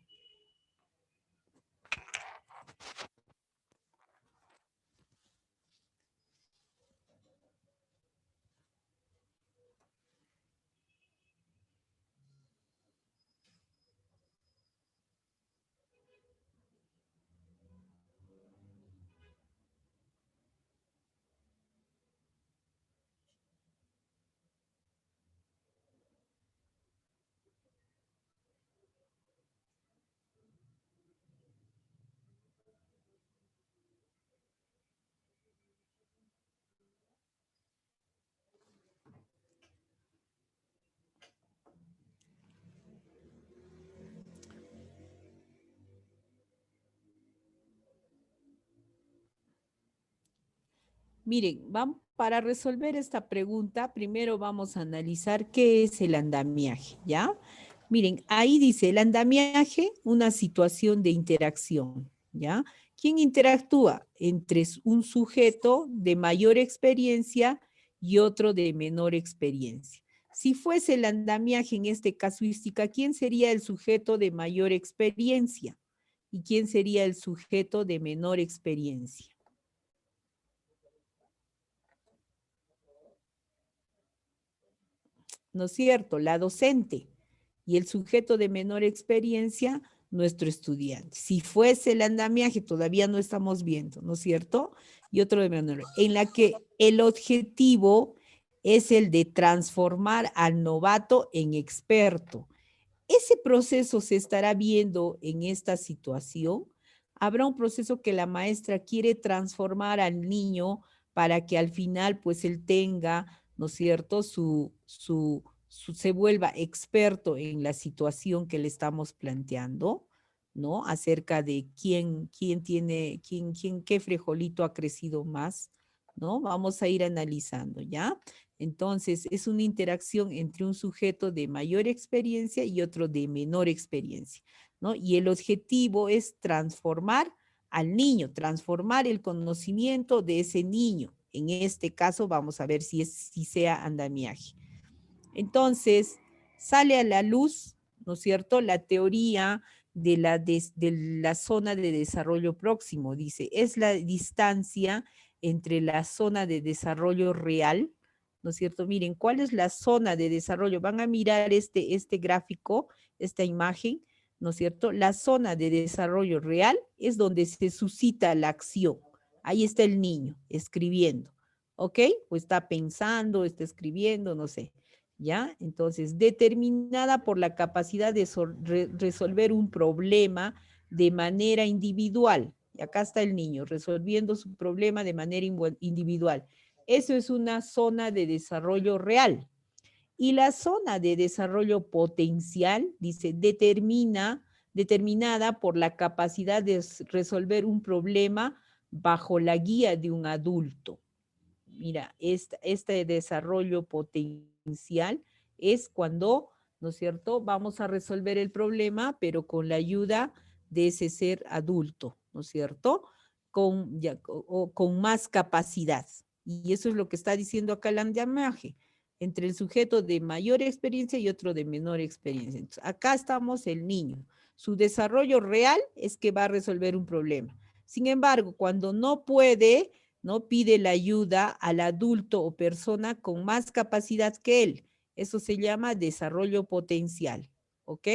Miren, para resolver esta pregunta, primero vamos a analizar qué es el andamiaje, ¿ya? Miren, ahí dice el andamiaje, una situación de interacción, ¿ya? ¿Quién interactúa? Entre un sujeto de mayor experiencia y otro de menor experiencia. Si fuese el andamiaje en esta casuística, ¿quién sería el sujeto de mayor experiencia? ¿Y quién sería el sujeto de menor experiencia? ¿No es cierto? La docente y el sujeto de menor experiencia, nuestro estudiante. Si fuese el andamiaje, todavía no estamos viendo, ¿no es cierto? Y otro de menor, en la que el objetivo es el de transformar al novato en experto. Ese proceso se estará viendo en esta situación. Habrá un proceso que la maestra quiere transformar al niño para que al final pues él tenga, ¿no es cierto?, se vuelva experto en la situación que le estamos planteando, ¿no? Acerca de quién tiene, qué frijolito ha crecido más, ¿no? Vamos a ir analizando, ¿ya? Entonces, es una interacción entre un sujeto de mayor experiencia y otro de menor experiencia, ¿no? Y el objetivo es transformar al niño, transformar el conocimiento de ese niño. En este caso, vamos a ver si sea andamiaje. Entonces, sale a la luz, ¿no es cierto?, la teoría de la zona de desarrollo próximo. Dice, es la distancia entre la zona de desarrollo real, ¿no es cierto? Miren, ¿cuál es la zona de desarrollo? Van a mirar este gráfico, esta imagen, ¿no es cierto? La zona de desarrollo real es donde se suscita la acción. Ahí está el niño escribiendo, ¿ok? O está pensando, está escribiendo, no sé. ¿Ya? Entonces, determinada por la capacidad de resolver un problema de manera individual. Y acá está el niño resolviendo su problema de manera individual. Eso es una zona de desarrollo real. Y la zona de desarrollo potencial, dice, determinada por la capacidad de resolver un problema bajo la guía de un adulto. Mira, este desarrollo potencial es cuando, ¿no es cierto?, vamos a resolver el problema, pero con la ayuda de ese ser adulto, ¿no es cierto?, con más capacidad. Y eso es lo que está diciendo acá el andamiaje, entre el sujeto de mayor experiencia y otro de menor experiencia. Entonces, acá estamos el niño. Su desarrollo real es que va a resolver un problema. Sin embargo, cuando no puede, ¿no?, pide la ayuda al adulto o persona con más capacidad que él. Eso se llama desarrollo potencial, ¿ok?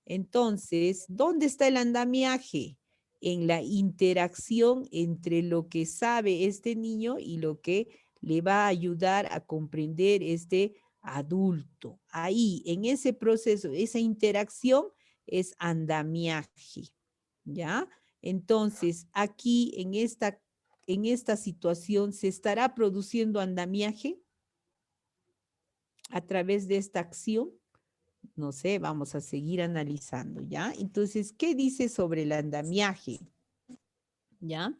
Entonces, ¿dónde está el andamiaje? En la interacción entre lo que sabe este niño y lo que le va a ayudar a comprender este adulto. Ahí, en ese proceso, esa interacción es andamiaje, ¿ya? Entonces, aquí en esta situación se estará produciendo andamiaje a través de esta acción. No sé, vamos a seguir analizando, ¿ya? Entonces, ¿qué dice sobre el andamiaje? ¿Ya?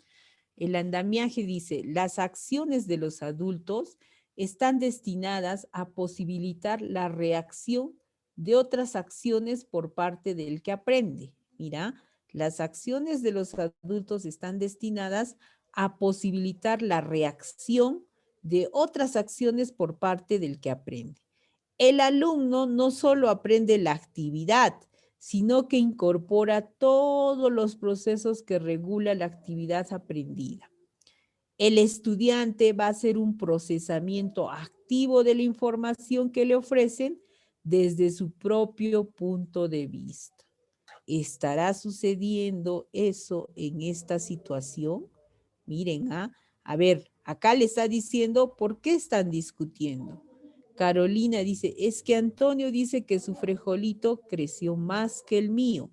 El andamiaje dice, las acciones de los adultos están destinadas a posibilitar la reacción de otras acciones por parte del que aprende. Mira, las acciones de los adultos están destinadas a posibilitar la reacción de otras acciones por parte del que aprende. el alumno no solo aprende la actividad, sino que incorpora todos los procesos que regula la actividad aprendida. El estudiante va a hacer un procesamiento activo de la información que le ofrecen desde su propio punto de vista. ¿Estará sucediendo eso en esta situación? Miren, a ver, acá le está diciendo por qué están discutiendo. Carolina dice, es que Antonio dice que su frijolito creció más que el mío.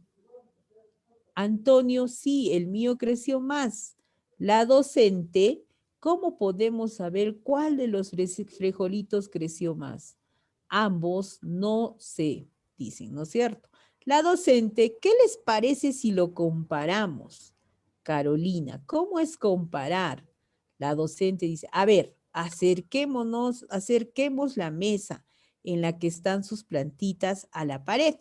Antonio, sí, el mío creció más. La docente, ¿cómo podemos saber cuál de los frijolitos creció más? Ambos no sé, dicen, ¿no es cierto? La docente, ¿qué les parece si lo comparamos? Carolina, ¿cómo es comparar? La docente dice, a ver, acerquemos la mesa en la que están sus plantitas a la pared.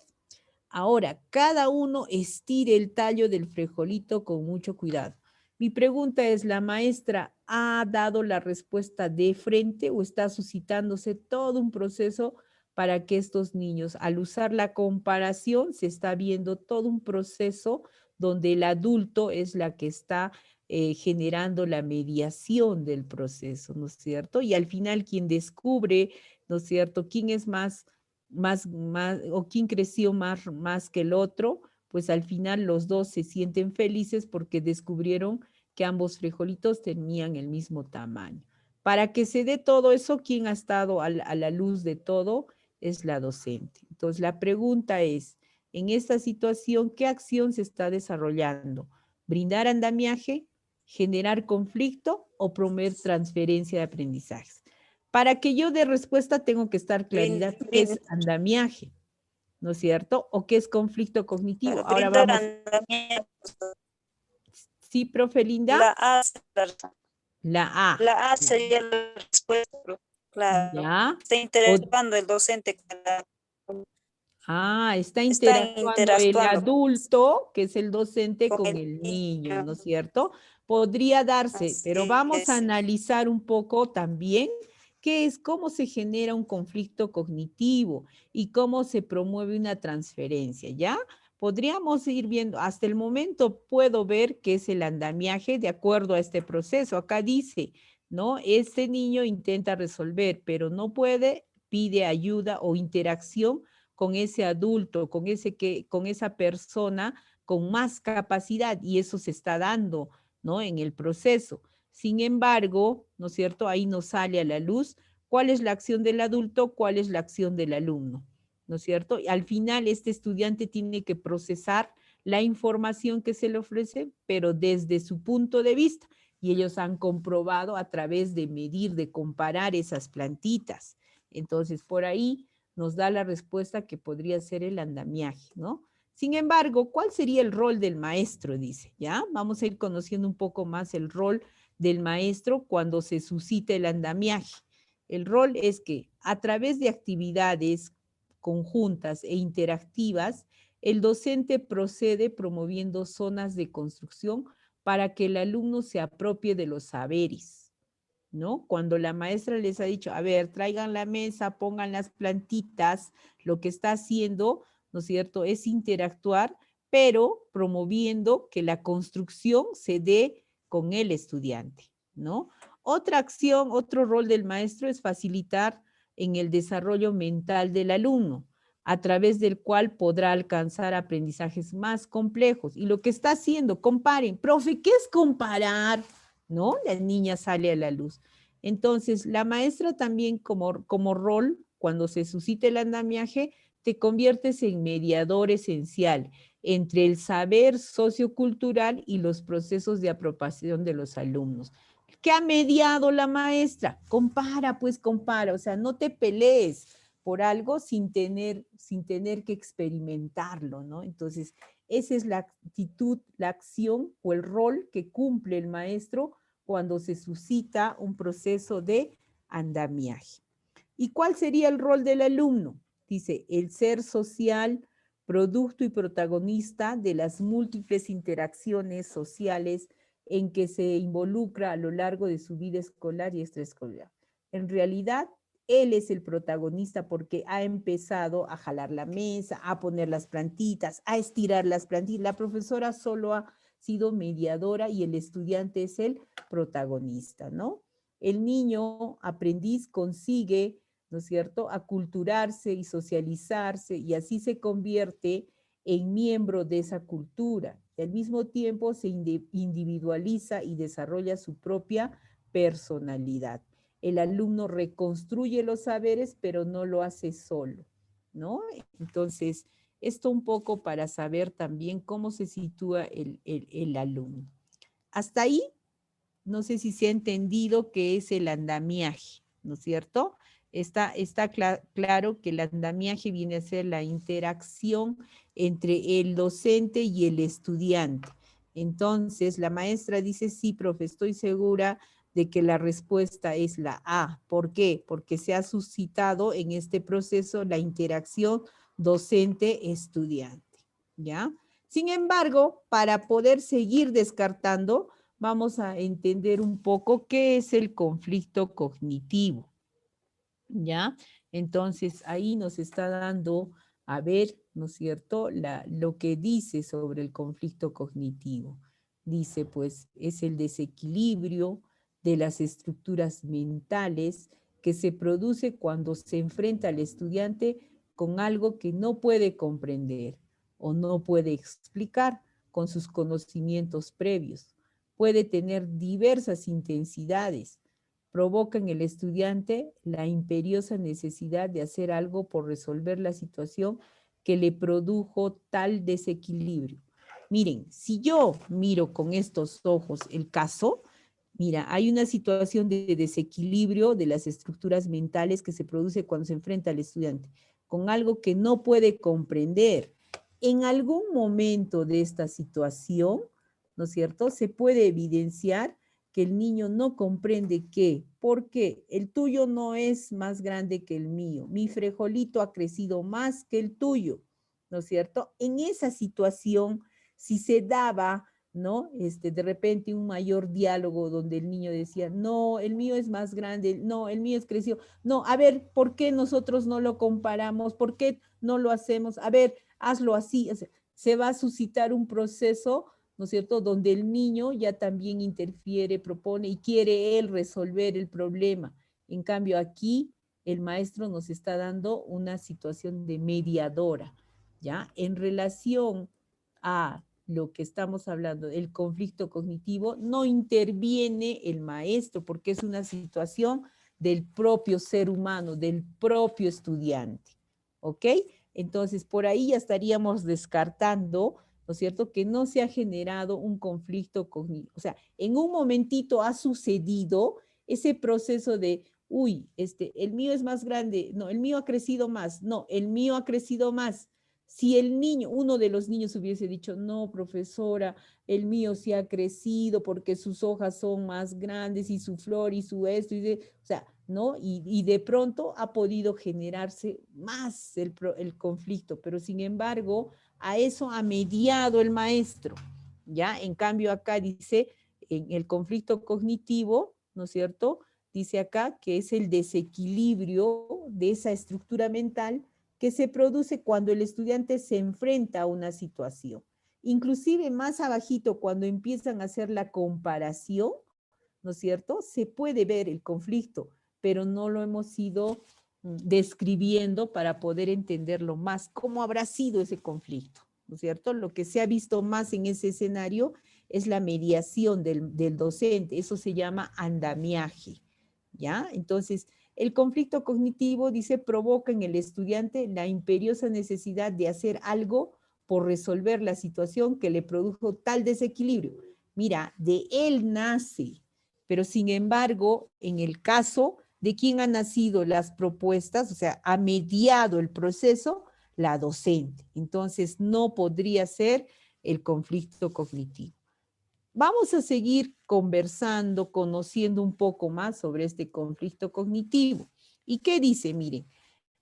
Ahora, cada uno estire el tallo del frijolito con mucho cuidado. Mi pregunta es, ¿la maestra ha dado la respuesta de frente o está suscitándose todo un proceso para que estos niños, al usar la comparación, se está viendo todo un proceso donde el adulto es la que está generando la mediación del proceso, ¿no es cierto? Y al final quien descubre, ¿no es cierto?, quién es más o quién creció más que el otro, pues al final los dos se sienten felices porque descubrieron que ambos frijolitos tenían el mismo tamaño. Para que se dé todo eso, ¿quién ha estado a la luz de todo? Es la docente. Entonces la pregunta es, en esta situación, ¿qué acción se está desarrollando? ¿Brindar andamiaje, generar conflicto o promover transferencia de aprendizajes? Para que yo dé respuesta tengo que estar claridad qué es andamiaje, ¿no es cierto? O qué es conflicto cognitivo. Ahora brindar vamos. andamiaje. Sí, profe Linda. La A, sería La A. la A sería la respuesta, claro. Ya. Está O, interactuando el docente con está están interactuando el interactuando adulto, que es el docente, con con el el niño, ¿no niño. es cierto? Podría darse, pero Así vamos a es. analizar un poco también qué es, cómo se genera un conflicto cognitivo y cómo se promueve una transferencia, ¿ya? Podríamos ir viendo, hasta el momento puedo ver qué es el andamiaje de acuerdo a este proceso. Acá dice, ¿no? Este niño intenta resolver, pero no puede, pide ayuda o interacción con ese adulto, con esa persona con más capacidad y eso se está dando, ¿no? En el proceso. Sin embargo, ¿no es cierto? Ahí nos sale a la luz cuál es la acción del adulto, cuál es la acción del alumno, ¿no es cierto? Y al final este estudiante tiene que procesar la información que se le ofrece, pero desde su punto de vista. Y ellos han comprobado a través de medir, de comparar esas plantitas. Entonces, por ahí nos da la respuesta que podría ser el andamiaje, ¿no? Sin embargo, ¿cuál sería el rol del maestro? Dice, ¿ya? Vamos a ir conociendo un poco más el rol del maestro cuando se suscita el andamiaje. El rol es que a través de actividades conjuntas e interactivas, el docente procede promoviendo zonas de construcción para que el alumno se apropie de los saberes, ¿no? Cuando la maestra les ha dicho, a ver, traigan la mesa, pongan las plantitas, lo que está haciendo, ¿no es cierto?, es interactuar, pero promoviendo que la construcción se dé con el estudiante, ¿no? Otra acción, otro rol del maestro es facilitar en el desarrollo mental del alumno, a través del cual podrá alcanzar aprendizajes más complejos. Y lo que está haciendo, comparen, profe, ¿qué es comparar? ¿No? La niña sale a la luz. Entonces, la maestra también como rol, cuando se suscita el andamiaje, te conviertes en mediador esencial entre el saber sociocultural y los procesos de apropiación de los alumnos. ¿Qué ha mediado la maestra? Compara, pues compara, o sea, no te pelees por algo sin tener que experimentarlo, ¿no? Entonces, esa es la actitud, la acción o el rol que cumple el maestro cuando se suscita un proceso de andamiaje. ¿Y cuál sería el rol del alumno? Dice, el ser social, producto y protagonista de las múltiples interacciones sociales en que se involucra a lo largo de su vida escolar y extraescolar. En realidad, él es el protagonista porque ha empezado a jalar la mesa, a poner las plantitas, a estirar las plantitas. La profesora solo ha sido mediadora y el estudiante es el protagonista, ¿no? El niño aprendiz consigue, ¿no es cierto?, aculturarse y socializarse y así se convierte en miembro de esa cultura. Y al mismo tiempo se individualiza y desarrolla su propia personalidad. El alumno reconstruye los saberes, pero no lo hace solo, ¿no? Entonces, esto un poco para saber también cómo se sitúa el alumno. Hasta ahí, no sé si se ha entendido qué es el andamiaje, ¿no es cierto? Está claro que el andamiaje viene a ser la interacción entre el docente y el estudiante. Entonces, la maestra dice, sí, profe, estoy segura de que la respuesta es la A. ¿Por qué? Porque se ha suscitado en este proceso la interacción docente-estudiante, ¿ya? Sin embargo, para poder seguir descartando, vamos a entender un poco qué es el conflicto cognitivo, ¿ya? Entonces, ahí nos está dando a ver, ¿no es cierto?, lo que dice sobre el conflicto cognitivo. Dice, pues, es el desequilibrio de las estructuras mentales que se produce cuando se enfrenta al estudiante con algo que no puede comprender o no puede explicar con sus conocimientos previos. Puede tener diversas intensidades, provoca en el estudiante la imperiosa necesidad de hacer algo por resolver la situación que le produjo tal desequilibrio. Miren, si yo miro con estos ojos el caso, mira, hay una situación de desequilibrio de las estructuras mentales que se produce cuando se enfrenta al estudiante con algo que no puede comprender. En algún momento de esta situación, ¿no es cierto?, se puede evidenciar que el niño no comprende que, porque el tuyo no es más grande que el mío, mi frijolito ha crecido más que el tuyo, ¿no es cierto? En esa situación, si se daba, ¿no? De repente un mayor diálogo donde el niño decía, no, el mío es más grande, no, el mío es crecido, no, a ver, ¿por qué nosotros no lo comparamos? ¿Por qué no lo hacemos? A ver, hazlo así. O sea, se va a suscitar un proceso, ¿no es cierto?, donde el niño ya también interfiere, propone y quiere él resolver el problema. En cambio, aquí el maestro nos está dando una situación de mediadora, ¿ya? En relación a lo que estamos hablando, el conflicto cognitivo, no interviene el maestro porque es una situación del propio ser humano, del propio estudiante, ¿ok? Entonces, por ahí ya estaríamos descartando, ¿no es cierto?, que no se ha generado un conflicto cognitivo. O sea, en un momentito ha sucedido ese proceso de, uy, el mío es más grande, no, el mío ha crecido más, no, el mío ha crecido más. Si el niño, uno de los niños hubiese dicho, no, profesora, el mío sí ha crecido porque sus hojas son más grandes y su flor y su esto, o sea, ¿no? Y de pronto ha podido generarse más el conflicto, pero sin embargo, a eso ha mediado el maestro, ¿ya? En cambio acá dice, en el conflicto cognitivo, ¿no es cierto?, dice acá que es el desequilibrio de esa estructura mental que se produce cuando el estudiante se enfrenta a una situación. Inclusive más abajito, cuando empiezan a hacer la comparación, ¿no es cierto?, se puede ver el conflicto, pero no lo hemos ido describiendo para poder entenderlo más, cómo habrá sido ese conflicto, ¿no es cierto? Lo que se ha visto más en ese escenario es la mediación del docente, eso se llama andamiaje, ¿ya? Entonces, el conflicto cognitivo, dice, provoca en el estudiante la imperiosa necesidad de hacer algo por resolver la situación que le produjo tal desequilibrio. Mira, de él nace, pero sin embargo, en el caso de quién han nacido las propuestas, o sea, ha mediado el proceso la docente. Entonces, no podría ser el conflicto cognitivo. Vamos a seguir conversando, conociendo un poco más sobre este conflicto cognitivo. ¿Y qué dice? Miren,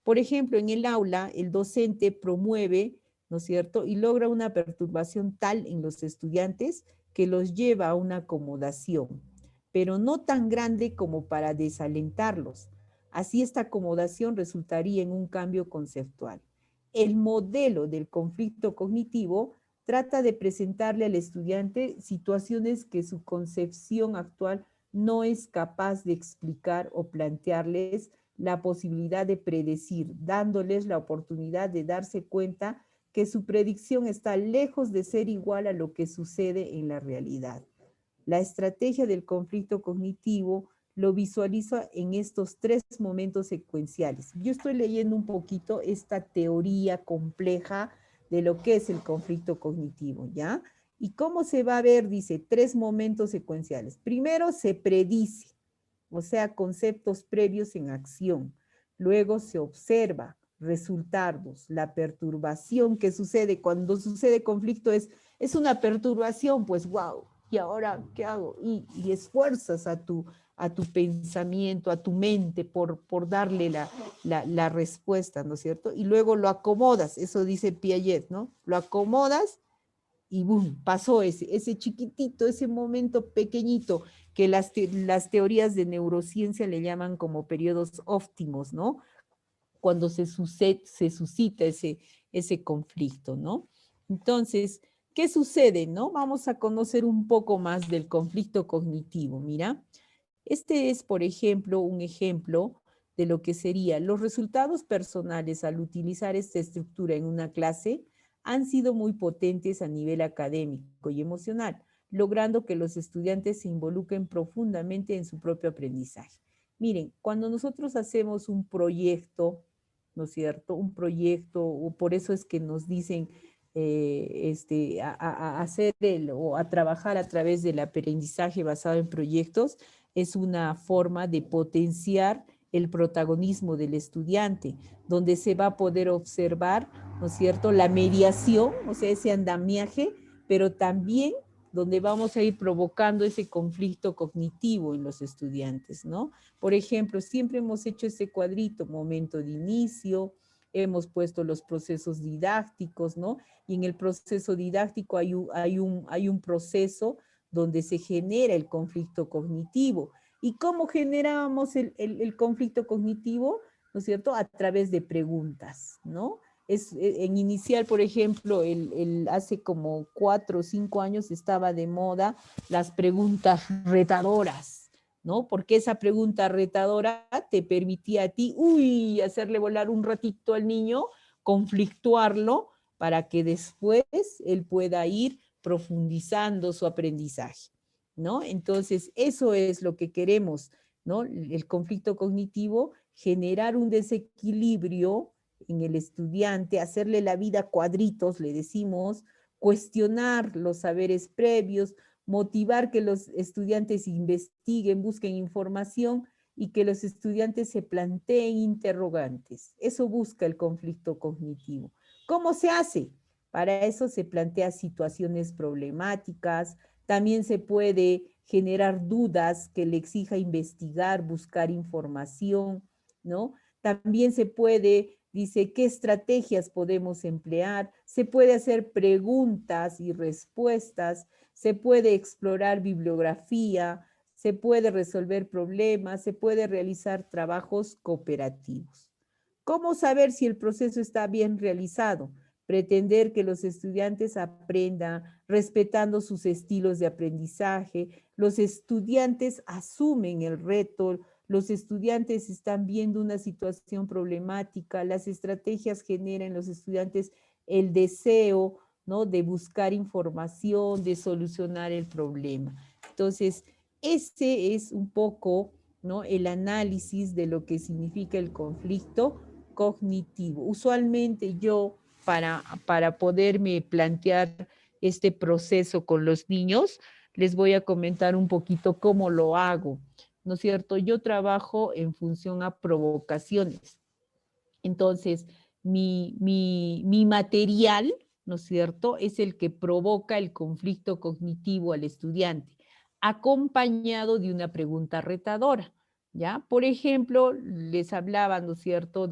por ejemplo, en el aula, el docente promueve, ¿no es cierto?, y logra una perturbación tal en los estudiantes que los lleva a una acomodación, pero no tan grande como para desalentarlos. Así esta acomodación resultaría en un cambio conceptual. El modelo del conflicto cognitivo trata de presentarle al estudiante situaciones que su concepción actual no es capaz de explicar o plantearles la posibilidad de predecir, dándoles la oportunidad de darse cuenta que su predicción está lejos de ser igual a lo que sucede en la realidad. La estrategia del conflicto cognitivo lo visualiza en estos tres momentos secuenciales. Yo estoy leyendo un poquito esta teoría compleja de lo que es el conflicto cognitivo, ¿ya? ¿Y cómo se va a ver? Dice, tres momentos secuenciales. Primero se predice, o sea, conceptos previos en acción. Luego se observa resultados, la perturbación que sucede cuando sucede conflicto es una perturbación, pues wow, ¿y ahora qué hago? Y esfuerzas a tu pensamiento, a tu mente por darle la respuesta, ¿no es cierto? Y luego lo acomodas, eso dice Piaget, ¿no? Lo acomodas y boom, pasó ese chiquitito, ese momento pequeñito que las teorías de neurociencia le llaman como periodos óptimos, ¿no? Cuando se suscita ese conflicto, ¿no? Entonces, ¿qué sucede, no? Vamos a conocer un poco más del conflicto cognitivo. Mira, este es, por ejemplo, un ejemplo de lo que sería los resultados personales al utilizar esta estructura en una clase han sido muy potentes a nivel académico y emocional, logrando que los estudiantes se involucren profundamente en su propio aprendizaje. Miren, cuando nosotros hacemos un proyecto, ¿no es cierto? Un proyecto, o por eso es que nos dicen a hacer o a trabajar a través del aprendizaje basado en proyectos, es una forma de potenciar el protagonismo del estudiante, donde se va a poder observar, ¿no es cierto?, la mediación, o sea, ese andamiaje, pero también donde vamos a ir provocando ese conflicto cognitivo en los estudiantes, ¿no? Por ejemplo, siempre hemos hecho ese cuadrito, momento de inicio, hemos puesto los procesos didácticos, ¿no? Y en el proceso didáctico hay un proceso donde se genera el conflicto cognitivo. ¿Y cómo generamos el conflicto cognitivo? ¿No es cierto? A través de preguntas, ¿no? En inicial, por ejemplo, hace como 4 o 5 años estaba de moda las preguntas retadoras, ¿no? Porque esa pregunta retadora te permitía a ti, hacerle volar un ratito al niño, conflictuarlo, para que después él pueda ir profundizando su aprendizaje, ¿no? Entonces, eso es lo que queremos, ¿no? El conflicto cognitivo, generar un desequilibrio en el estudiante, hacerle la vida cuadritos, le decimos, cuestionar los saberes previos, motivar que los estudiantes investiguen, busquen información y que los estudiantes se planteen interrogantes. Eso busca el conflicto cognitivo. ¿Cómo se hace? Para eso se plantea situaciones problemáticas, también se puede generar dudas que le exija investigar, buscar información, ¿no? También se puede, dice, ¿qué estrategias podemos emplear? Se puede hacer preguntas y respuestas, se puede explorar bibliografía, se puede resolver problemas, se puede realizar trabajos cooperativos. ¿Cómo saber si el proceso está bien realizado? Pretender que los estudiantes aprendan respetando sus estilos de aprendizaje. Los estudiantes asumen el reto, los estudiantes están viendo una situación problemática, las estrategias generan en los estudiantes el deseo, ¿no?, de buscar información, de solucionar el problema. Entonces, ese es un poco, ¿no?, el análisis de lo que significa el conflicto cognitivo. Usualmente yo, para poderme plantear este proceso con los niños, les voy a comentar un poquito cómo lo hago, ¿no es cierto? Yo trabajo en función a provocaciones. Entonces, mi material, ¿no es cierto?, es el que provoca el conflicto cognitivo al estudiante, acompañado de una pregunta retadora, ¿ya? Por ejemplo, les hablaba, ¿no es cierto?,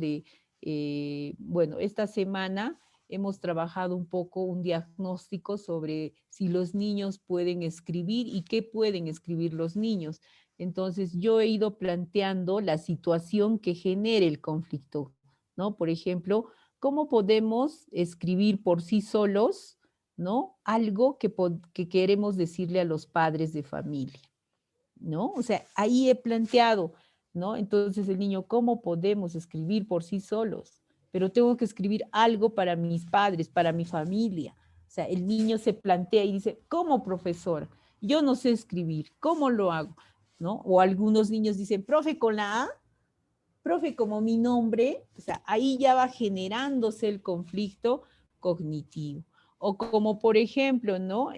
bueno, esta semana hemos trabajado un poco un diagnóstico sobre si los niños pueden escribir y qué pueden escribir los niños. Entonces, yo he ido planteando la situación que genere el conflicto, ¿no? Por ejemplo, ¿cómo podemos escribir por sí solos, ¿no? Algo que queremos decirle a los padres de familia, ¿no? O sea, ahí he planteado, ¿no? Entonces el niño, ¿cómo podemos escribir por sí solos? Pero tengo que escribir algo para mis padres, para mi familia. O sea, el niño se plantea y dice, ¿cómo, profesor? Yo no sé escribir, ¿cómo lo hago? ¿No? O algunos niños dicen, profe, con la A, profe, como mi nombre, o sea, ahí ya va generándose el conflicto cognitivo. O como por ejemplo, ¿no?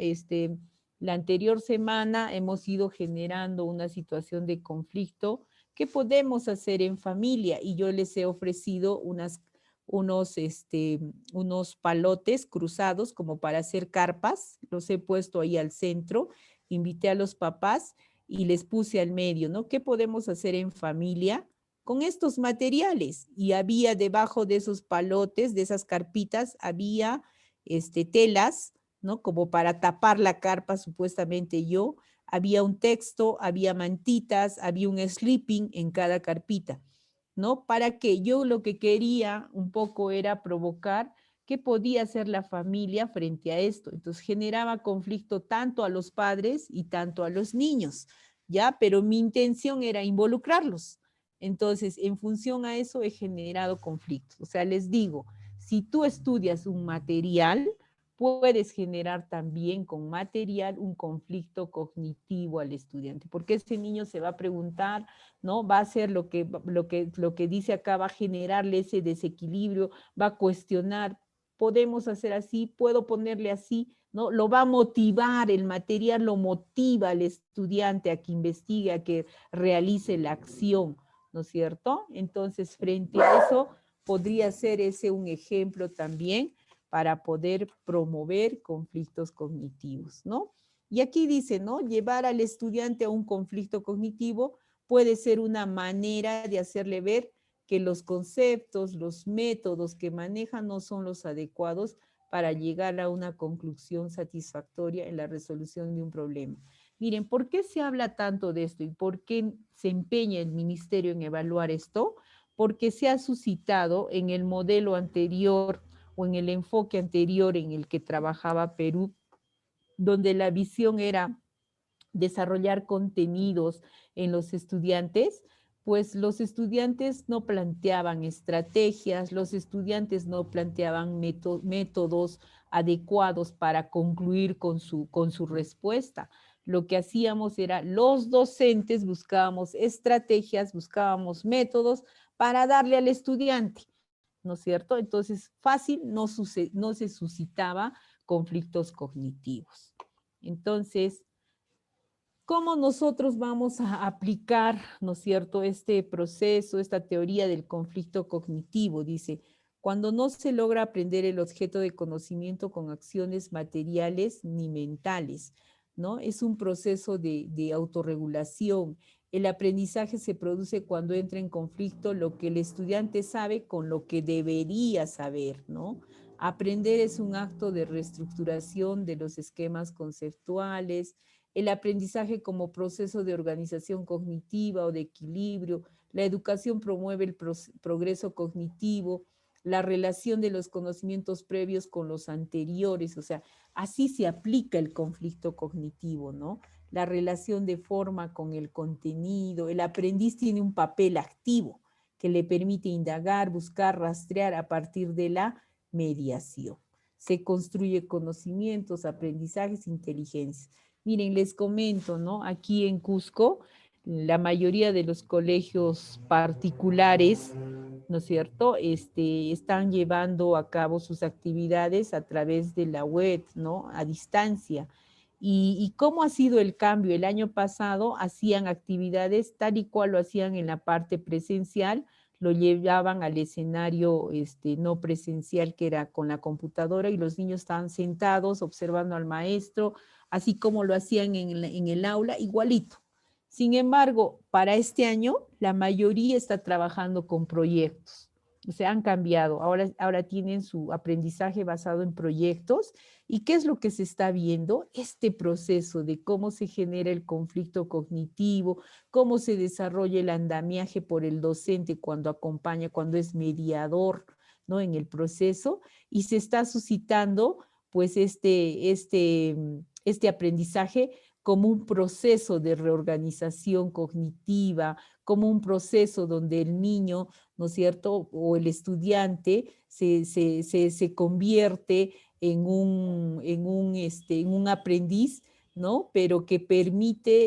La anterior semana hemos ido generando una situación de conflicto que podemos hacer en familia y yo les he ofrecido unos palotes cruzados como para hacer carpas, los he puesto ahí al centro, invité a los papás y les puse al medio, ¿no? ¿Qué podemos hacer en familia con estos materiales? Y había debajo de esos palotes, de esas carpitas, había telas, ¿no? Como para tapar la carpa, supuestamente yo. Había un texto, había mantitas, había un sleeping en cada carpita, ¿no? Para que yo lo que quería un poco era provocar qué podía hacer la familia frente a esto. Entonces generaba conflicto tanto a los padres y tanto a los niños, ¿ya? Pero mi intención era involucrarlos. Entonces, en función a eso he generado conflictos. O sea, les digo, si tú estudias un material, puedes generar también con material un conflicto cognitivo al estudiante, porque ese niño se va a preguntar, ¿no? Va a hacer lo que dice acá, va a generarle ese desequilibrio, va a cuestionar, podemos hacer así, puedo ponerle así, ¿no? Lo va a motivar, el material lo motiva al estudiante a que investigue, a que realice la acción, ¿no es cierto? Entonces, frente a eso, podría ser ese un ejemplo también para poder promover conflictos cognitivos, ¿no? Y aquí dice, ¿no? Llevar al estudiante a un conflicto cognitivo puede ser una manera de hacerle ver que los conceptos, los métodos que maneja no son los adecuados para llegar a una conclusión satisfactoria en la resolución de un problema. Miren, ¿por qué se habla tanto de esto y por qué se empeña el ministerio en evaluar esto? Porque se ha suscitado en el modelo anterior o en el enfoque anterior en el que trabajaba Perú, donde la visión era desarrollar contenidos en los estudiantes, pues los estudiantes no planteaban estrategias, los estudiantes no planteaban métodos adecuados para concluir con su respuesta. Lo que hacíamos era, los docentes buscábamos estrategias, buscábamos métodos para darle al estudiante, ¿no es cierto? Entonces, fácil no se suscitaba conflictos cognitivos. Entonces, ¿cómo nosotros vamos a aplicar, ¿no es cierto?, este proceso, esta teoría del conflicto cognitivo? Dice, cuando no se logra aprender el objeto de conocimiento con acciones materiales ni mentales, ¿no? Es un proceso de autorregulación. El aprendizaje se produce cuando entra en conflicto lo que el estudiante sabe con lo que debería saber, ¿no? Aprender es un acto de reestructuración de los esquemas conceptuales, el aprendizaje como proceso de organización cognitiva o de equilibrio, la educación promueve el progreso cognitivo, la relación de los conocimientos previos con los anteriores, o sea, así se aplica el conflicto cognitivo, ¿no? La relación de forma con el contenido, el aprendiz tiene un papel activo que le permite indagar, buscar, rastrear a partir de la mediación. Se construye conocimientos, aprendizajes, inteligencias. Miren, les comento, ¿no? Aquí en Cusco, la mayoría de los colegios particulares, ¿no es cierto?, están llevando a cabo sus actividades a través de la web, ¿no?, a distancia. ¿Y cómo ha sido el cambio? El año pasado hacían actividades tal y cual lo hacían en la parte presencial, lo llevaban al escenario no presencial, que era con la computadora, y los niños estaban sentados observando al maestro, así como lo hacían en el aula, igualito. Sin embargo, para este año, la mayoría está trabajando con proyectos. O sea, han cambiado. Ahora tienen su aprendizaje basado en proyectos. ¿Y qué es lo que se está viendo? Este proceso de cómo se genera el conflicto cognitivo, cómo se desarrolla el andamiaje por el docente cuando acompaña, cuando es mediador, ¿no? En el proceso, y se está suscitando, pues, este aprendizaje como un proceso de reorganización cognitiva, como un proceso donde el niño, ¿no es cierto?, o el estudiante se convierte en un aprendiz, ¿no? Pero que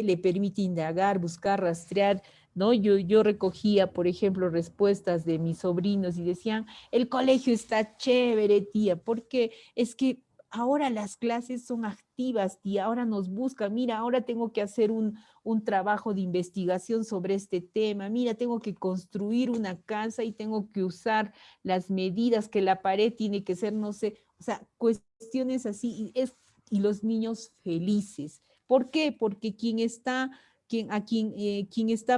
le permite indagar, buscar, rastrear, ¿no? Yo recogía, por ejemplo, respuestas de mis sobrinos y decían, el colegio está chévere, tía, porque es que ahora las clases son activas, tía, ahora nos buscan, mira, ahora tengo que hacer un trabajo de investigación sobre este tema, mira, tengo que construir una casa y tengo que usar las medidas que la pared tiene que ser, no sé, o sea, cuestiones así, y los niños felices. ¿Por qué? Porque quien está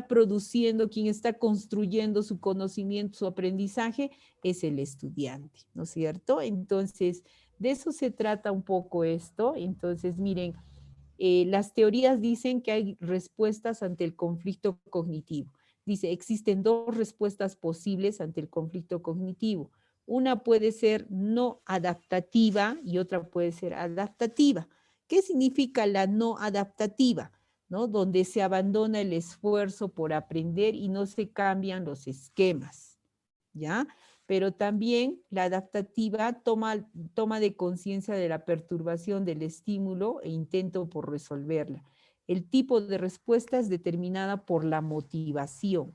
produciendo, quien está construyendo su conocimiento, su aprendizaje, es el estudiante, ¿no es cierto? Entonces, de eso se trata un poco esto. Entonces, miren, las teorías dicen que hay respuestas ante el conflicto cognitivo. Dice, existen dos respuestas posibles ante el conflicto cognitivo. Una puede ser no adaptativa y otra puede ser adaptativa. ¿Qué significa la no adaptativa? ¿No? Donde se abandona el esfuerzo por aprender y no se cambian los esquemas, ¿ya? Pero también la adaptativa toma de conciencia de la perturbación del estímulo e intento por resolverla. El tipo de respuesta es determinada por la motivación,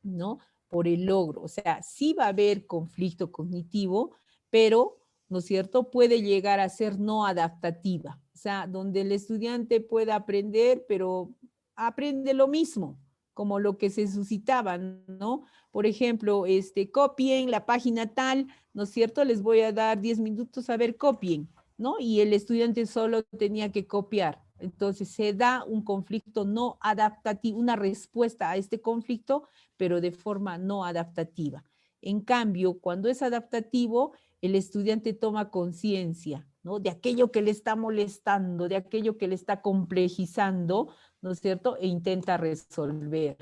¿no? Por el logro. O sea, sí va a haber conflicto cognitivo, pero, ¿no es cierto?, puede llegar a ser no adaptativa. O sea, donde el estudiante pueda aprender, pero aprende lo mismo, como lo que se suscitaba, ¿no? Por ejemplo, copien la página tal, ¿no es cierto? Les voy a dar 10 minutos a ver, copien, ¿no? Y el estudiante solo tenía que copiar. Entonces se da un conflicto no adaptativo, una respuesta a este conflicto, pero de forma no adaptativa. En cambio, cuando es adaptativo, el estudiante toma conciencia, ¿no?, de aquello que le está molestando, de aquello que le está complejizando, ¿no es cierto?, e intenta resolver.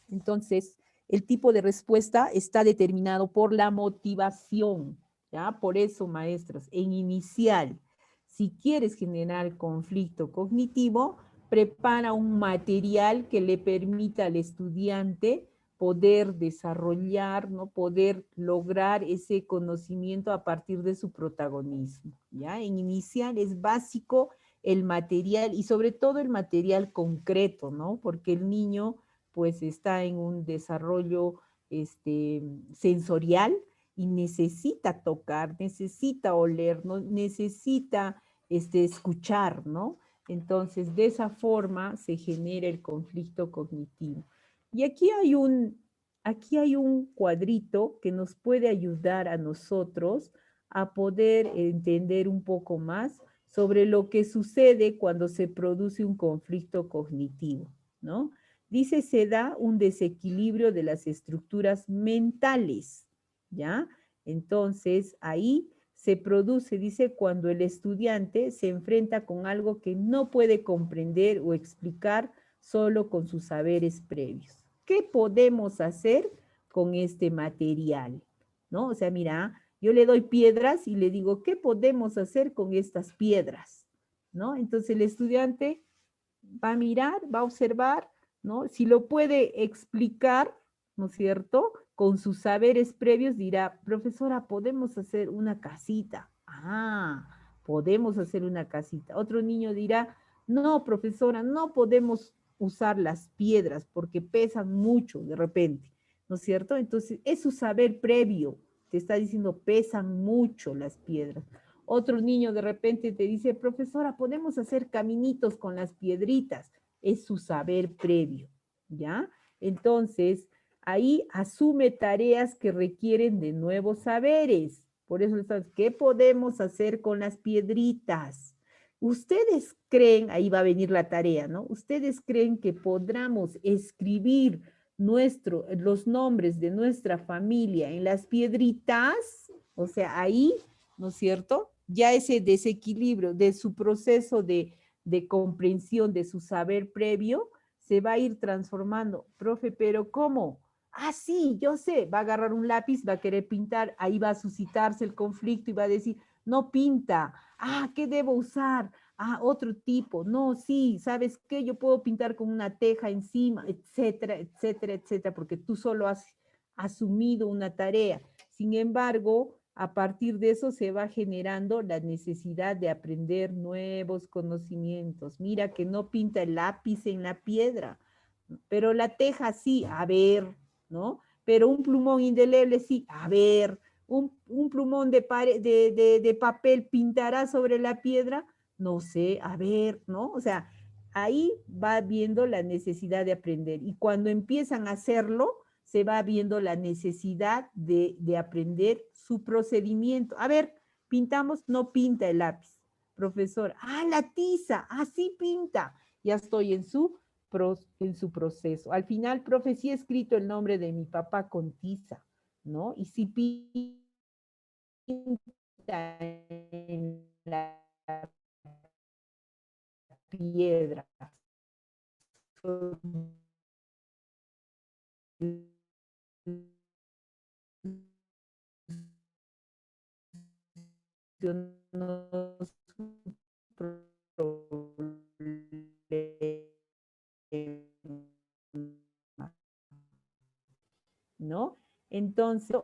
Entonces, el tipo de respuesta está determinado por la motivación, ¿ya? Por eso, maestros, en inicial, si quieres generar conflicto cognitivo, prepara un material que le permita al estudiante poder desarrollar, ¿no?, poder lograr ese conocimiento a partir de su protagonismo, ¿ya? En inicial es básico el material y sobre todo el material concreto, ¿no? Porque el niño pues está en un desarrollo sensorial y necesita tocar, necesita oler, ¿no?, necesita escuchar, ¿no? Entonces, de esa forma se genera el conflicto cognitivo. Y aquí hay un cuadrito que nos puede ayudar a nosotros a poder entender un poco más sobre lo que sucede cuando se produce un conflicto cognitivo, ¿no? Dice, se da un desequilibrio de las estructuras mentales, ¿ya? Entonces, ahí se produce, dice, cuando el estudiante se enfrenta con algo que no puede comprender o explicar solo con sus saberes previos. ¿Qué podemos hacer con este material? ¿No? O sea, mira, yo le doy piedras y le digo, ¿qué podemos hacer con estas piedras? ¿No? Entonces el estudiante va a mirar, va a observar, ¿no? Si lo puede explicar, ¿no es cierto?, con sus saberes previos, dirá, profesora, podemos hacer una casita. Ah, podemos hacer una casita. Otro niño dirá, no, profesora, no podemos usar las piedras porque pesan mucho de repente, ¿no es cierto? Entonces, es su saber previo. Te está diciendo, pesan mucho las piedras. Otro niño de repente te dice, profesora, podemos hacer caminitos con las piedritas. Es su saber previo, ¿ya? Entonces, ahí asume tareas que requieren de nuevos saberes. Por eso, ¿qué podemos hacer con las piedritas? ¿Ustedes creen, ahí va a venir la tarea, ¿no? ¿Ustedes creen que podamos escribir los nombres de nuestra familia en las piedritas? O sea, ahí, ¿no es cierto? Ya ese desequilibrio de su proceso de comprensión de su saber previo se va a ir transformando. Profe, pero ¿cómo? Ah, sí, yo sé, va a agarrar un lápiz, va a querer pintar, ahí va a suscitarse el conflicto y va a decir, no pinta. Ah, ¿qué debo usar? Ah, otro tipo. No, sí, ¿sabes qué? Yo puedo pintar con una teja encima, etcétera, etcétera, etcétera, porque tú solo has asumido una tarea. Sin embargo, a partir de eso se va generando la necesidad de aprender nuevos conocimientos. Mira que no pinta el lápiz en la piedra, pero la teja sí, a ver, ¿no? Pero un plumón indeleble sí, a ver, un plumón de papel pintará sobre la piedra, no sé, a ver, ¿no? O sea, ahí va viendo la necesidad de aprender. Y cuando empiezan a hacerlo, se va viendo la necesidad de aprender su procedimiento. A ver, pintamos, no pinta el lápiz. Profesor, ah, la tiza, así pinta. Ya estoy en su proceso. Al final, profe, sí he escrito el nombre de mi papá con tiza, ¿no? Y si pinta en la piedra, ¿no? Entonces,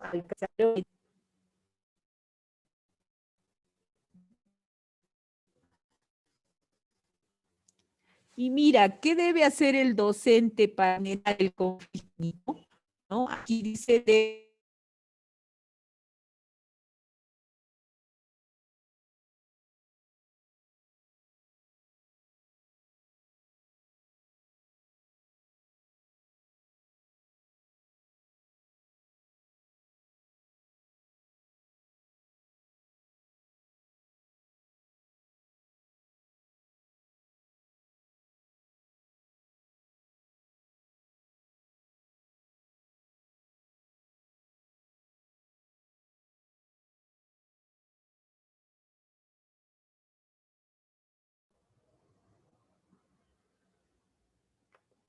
y mira, ¿qué debe hacer el docente para generar el conflicto? ¿No? Aquí dice de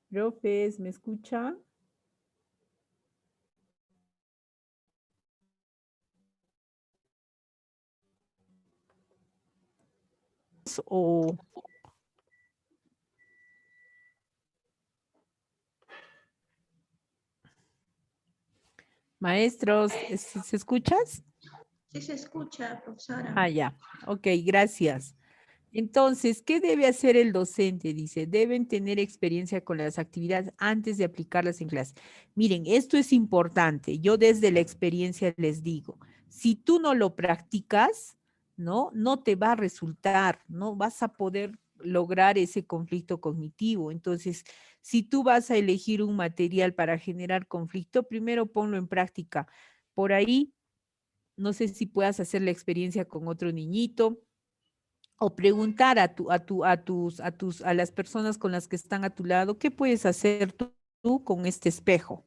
profes, ¿me escucha? O maestros, ¿se escuchas? Sí se escucha, profesora. Ah, ya. Ok, gracias. Entonces, ¿qué debe hacer el docente? Dice, deben tener experiencia con las actividades antes de aplicarlas en clase. Miren, esto es importante. Yo desde la experiencia les digo, si tú no lo practicas, ¿no? No te va a resultar, no vas a poder lograr ese conflicto cognitivo. Entonces, si tú vas a elegir un material para generar conflicto, primero ponlo en práctica. Por ahí, no sé si puedas hacer la experiencia con otro niñito, o preguntar a las personas con las que están a tu lado, ¿qué puedes hacer tú con este espejo?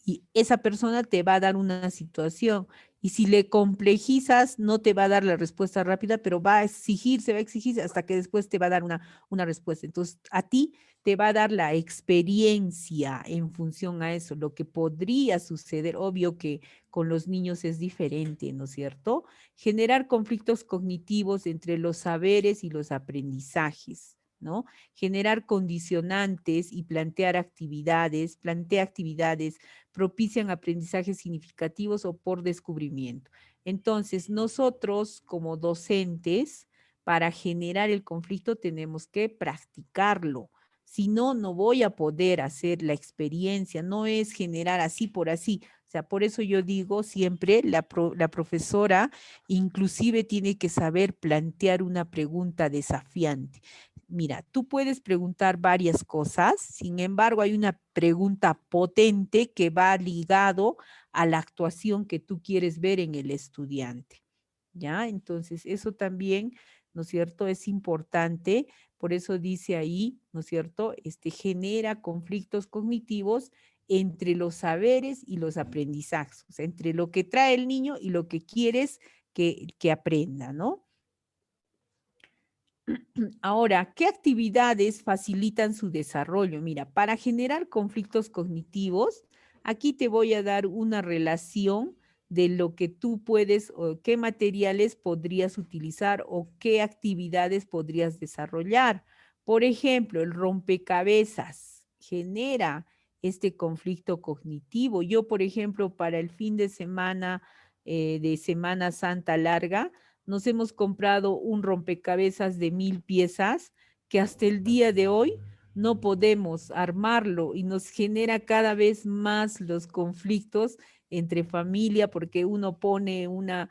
Y esa persona te va a dar una situación. Y si le complejizas, no te va a dar la respuesta rápida, pero va a exigir, se va a exigir hasta que después te va a dar una respuesta. Entonces, a ti te va a dar la experiencia en función a eso, lo que podría suceder. Obvio que con los niños es diferente, ¿no es cierto? Generar conflictos cognitivos entre los saberes y los aprendizajes, ¿no? Generar condicionantes y plantea actividades, propician aprendizajes significativos o por descubrimiento. Entonces, nosotros como docentes, para generar el conflicto tenemos que practicarlo. Si no, no voy a poder hacer la experiencia, no es generar así por así. O sea, por eso yo digo siempre, la profesora inclusive tiene que saber plantear una pregunta desafiante. Mira, tú puedes preguntar varias cosas, sin embargo, hay una pregunta potente que va ligado a la actuación que tú quieres ver en el estudiante. ¿Ya? Entonces, eso también ¿no es cierto? Es importante, por eso dice ahí, ¿no es cierto? Genera conflictos cognitivos entre los saberes y los aprendizajes, o sea, entre lo que trae el niño y lo que quieres que aprenda, ¿no? Ahora, ¿qué actividades facilitan su desarrollo? Mira, para generar conflictos cognitivos, aquí te voy a dar una relación de lo que tú puedes o qué materiales podrías utilizar o qué actividades podrías desarrollar. Por ejemplo, el rompecabezas genera este conflicto cognitivo. Yo, por ejemplo, para el fin de Semana Santa larga, nos hemos comprado un rompecabezas de 1000 piezas que hasta el día de hoy no podemos armarlo y nos genera cada vez más los conflictos entre familia porque uno pone una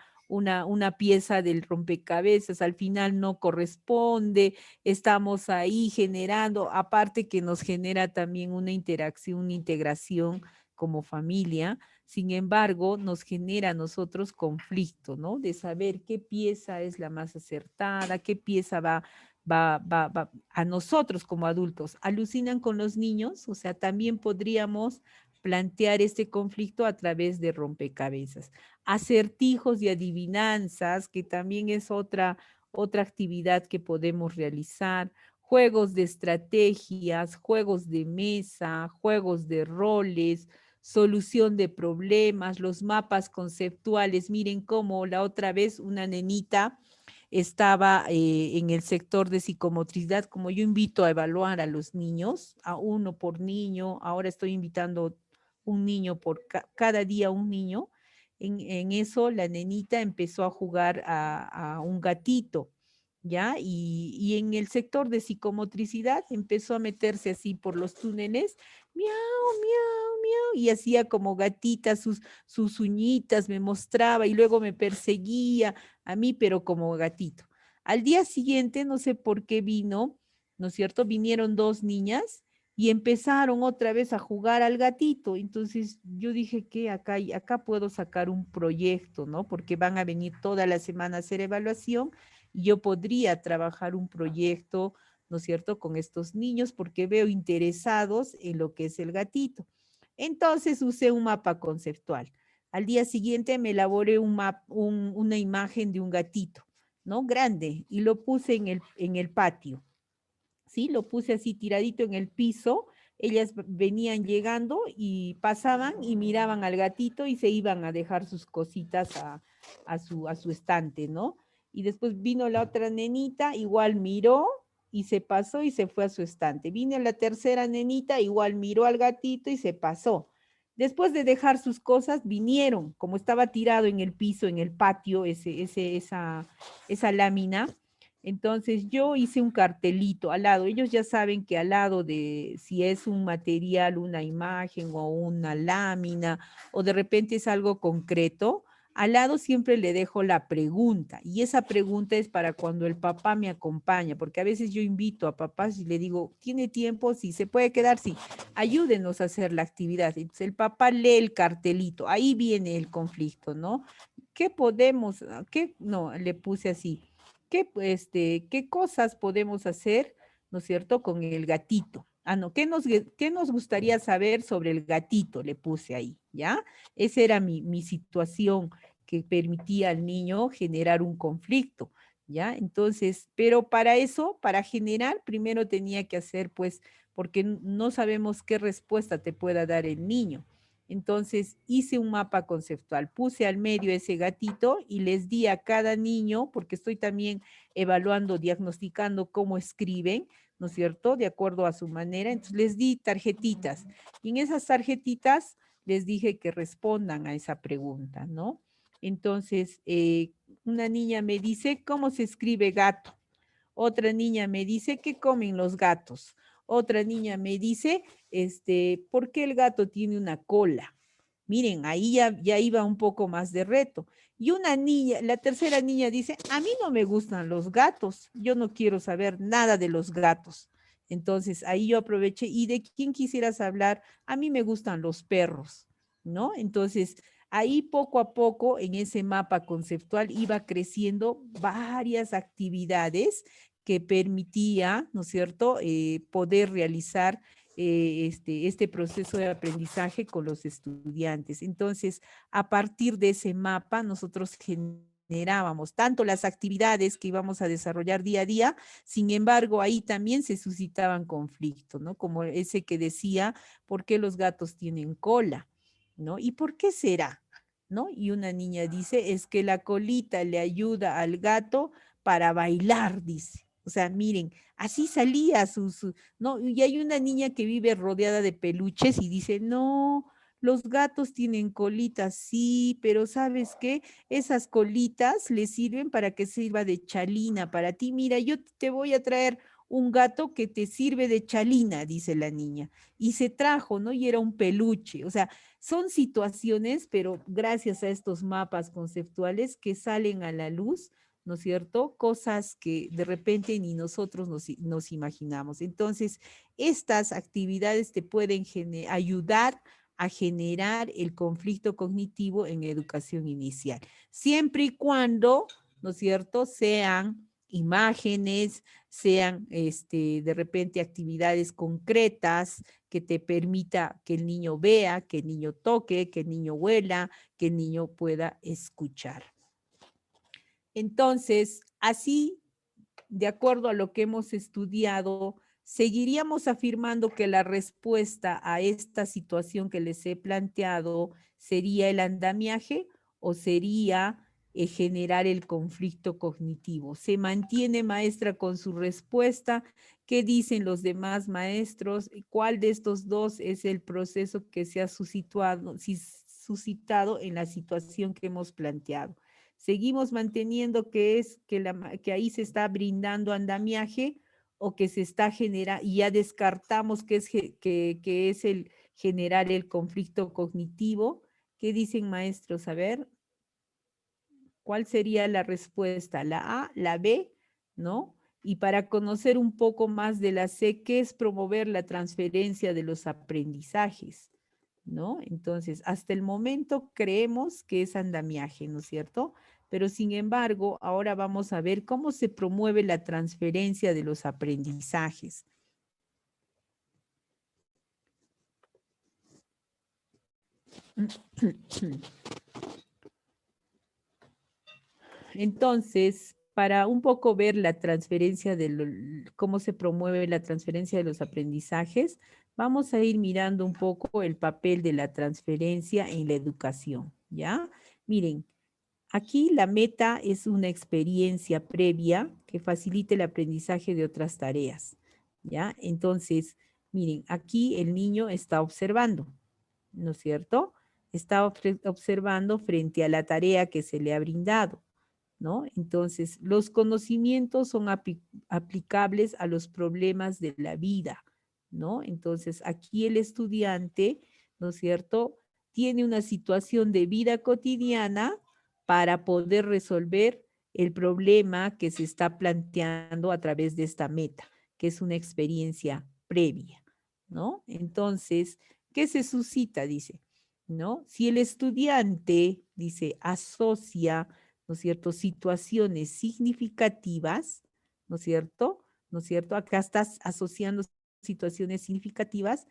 pieza del rompecabezas, al final no corresponde, estamos ahí generando, aparte que nos genera también una interacción, una integración como familia. Sin embargo, nos genera a nosotros conflicto, ¿no? De saber qué pieza es la más acertada, qué pieza va a nosotros como adultos. ¿Alucinan con los niños? O sea, también podríamos plantear este conflicto a través de rompecabezas. Acertijos y adivinanzas, que también es otra actividad que podemos realizar. Juegos de estrategias, juegos de mesa, juegos de roles, solución de problemas, los mapas conceptuales. Miren cómo la otra vez una nenita estaba en el sector de psicomotricidad, como yo invito a evaluar a los niños, a uno por niño, ahora estoy invitando un niño cada día un niño. En eso la nenita empezó a jugar a un gatito, ¿ya? Y en el sector de psicomotricidad empezó a meterse así por los túneles, miau, miau, miau, y hacía como gatita sus uñitas, me mostraba y luego me perseguía a mí, pero como gatito. Al día siguiente, no sé por qué vino, ¿no es cierto? Vinieron dos niñas y empezaron otra vez a jugar al gatito. Entonces yo dije que acá puedo sacar un proyecto, ¿no? Porque van a venir toda la semana a hacer evaluación y yo podría trabajar un proyecto, ¿no es cierto?, con estos niños porque veo interesados en lo que es el gatito. Entonces usé un mapa conceptual. Al día siguiente me elaboré una imagen de un gatito, ¿no? Grande, y lo puse en el patio. ¿Sí? Lo puse así tiradito en el piso, ellas venían llegando y pasaban y miraban al gatito y se iban a dejar sus cositas a su estante, ¿no? Y después vino la otra nenita, igual miró y se pasó y se fue a su estante. Vino la tercera nenita, igual miró al gatito y se pasó. Después de dejar sus cosas, vinieron, como estaba tirado en el piso, en el patio, esa lámina, entonces yo hice un cartelito al lado. Ellos ya saben que al lado de si es un material, una imagen o una lámina o de repente es algo concreto, al lado siempre le dejo la pregunta y esa pregunta es para cuando el papá me acompaña, porque a veces yo invito a papás y le digo, ¿tiene tiempo? Sí, se puede quedar, sí, ayúdenos a hacer la actividad. Entonces el papá lee el cartelito, ahí viene el conflicto, ¿no? ¿Qué podemos, qué, no, le puse así, qué cosas podemos hacer, ¿no es cierto?, con el gatito. Ah, no, qué nos gustaría saber sobre el gatito? Le puse ahí, ¿ya? Esa era mi situación que permitía al niño generar un conflicto, ¿ya? Entonces, pero para eso, para generar, primero tenía que hacer, pues, porque no sabemos qué respuesta te pueda dar el niño. Entonces hice un mapa conceptual, puse al medio ese gatito y les di a cada niño, porque estoy también evaluando, diagnosticando cómo escriben, ¿no es cierto? De acuerdo a su manera. Entonces les di tarjetitas y en esas tarjetitas les dije que respondan a esa pregunta, ¿no? Entonces, una niña me dice, ¿cómo se escribe gato? Otra niña me dice, ¿qué comen los gatos? Otra niña me dice, ¿por qué el gato tiene una cola? Miren, ahí ya iba un poco más de reto. Y una niña, la tercera niña dice, a mí no me gustan los gatos, yo no quiero saber nada de los gatos. Entonces ahí yo aproveché, ¿y de quién quisieras hablar? A mí me gustan los perros, ¿no? Entonces ahí poco a poco en ese mapa conceptual iba creciendo varias actividades que permitía, ¿no es cierto?, poder realizar este proceso de aprendizaje con los estudiantes. Entonces, a partir de ese mapa, nosotros generábamos tanto las actividades que íbamos a desarrollar día a día, sin embargo, ahí también se suscitaban conflictos, ¿no? Como ese que decía, ¿por qué los gatos tienen cola? ¿No? ¿Y por qué será? ¿No? Y una niña dice, es que la colita le ayuda al gato para bailar, dice. O sea, miren, así salía ¿no? Y hay una niña que vive rodeada de peluches y dice, no, los gatos tienen colitas, sí, pero ¿sabes qué? Esas colitas le sirven para que sirva de chalina para ti. Mira, yo te voy a traer un gato que te sirve de chalina, dice la niña. Y se trajo, ¿no? Y era un peluche. O sea, son situaciones, pero gracias a estos mapas conceptuales que salen a la luz, ¿no es cierto? Cosas que de repente ni nosotros nos imaginamos. Entonces, estas actividades te pueden ayudar a generar el conflicto cognitivo en educación inicial, siempre y cuando, ¿no es cierto?, sean imágenes, sean de repente actividades concretas que te permita que el niño vea, que el niño toque, que el niño huela, que el niño pueda escuchar. Entonces, así, de acuerdo a lo que hemos estudiado, seguiríamos afirmando que la respuesta a esta situación que les he planteado sería el andamiaje o sería generar el conflicto cognitivo. ¿Se mantiene, maestra, con su respuesta? ¿Qué dicen los demás maestros? ¿Cuál de estos dos es el proceso que se ha suscitado en la situación que hemos planteado? Seguimos manteniendo que ahí se está brindando andamiaje o que se está generando, y ya descartamos que es el generar el conflicto cognitivo. ¿Qué dicen, maestros? A ver, ¿cuál sería la respuesta? ¿La A, la B? ¿No? Y para conocer un poco más de la C, ¿qué es promover la transferencia de los aprendizajes? ¿No? Entonces, hasta el momento creemos que es andamiaje, ¿no es cierto? Pero sin embargo, ahora vamos a ver cómo se promueve la transferencia de los aprendizajes. Entonces, para un poco ver la transferencia cómo se promueve la transferencia de los aprendizajes, vamos a ir mirando un poco el papel de la transferencia en la educación, ¿ya? Miren, aquí la meta es una experiencia previa que facilite el aprendizaje de otras tareas, ¿ya? Entonces, miren, aquí el niño está observando, ¿no es cierto? Está observando frente a la tarea que se le ha brindado, ¿no? Entonces, los conocimientos son aplicables a los problemas de la vida, ¿no? Entonces, aquí el estudiante, ¿no es cierto?, tiene una situación de vida cotidiana para poder resolver el problema que se está planteando a través de esta meta, que es una experiencia previa, ¿no? Entonces, ¿qué se suscita? Dice, ¿no? Si el estudiante, dice, asocia, ¿no es cierto?, situaciones significativas, ¿no es cierto? ¿No es cierto? Acá estás asociando situaciones significativas,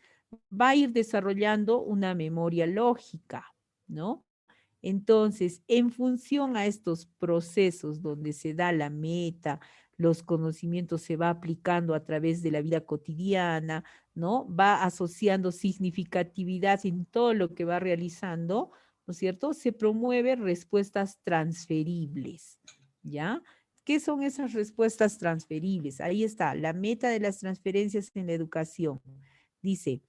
va a ir desarrollando una memoria lógica, ¿no? Entonces, en función a estos procesos donde se da la meta, los conocimientos se va aplicando a través de la vida cotidiana, ¿no? Va asociando significatividad en todo lo que va realizando, ¿no es cierto? Se promueven respuestas transferibles, ¿ya? ¿Qué son esas respuestas transferibles? Ahí está, la meta de las transferencias en la educación. Dice,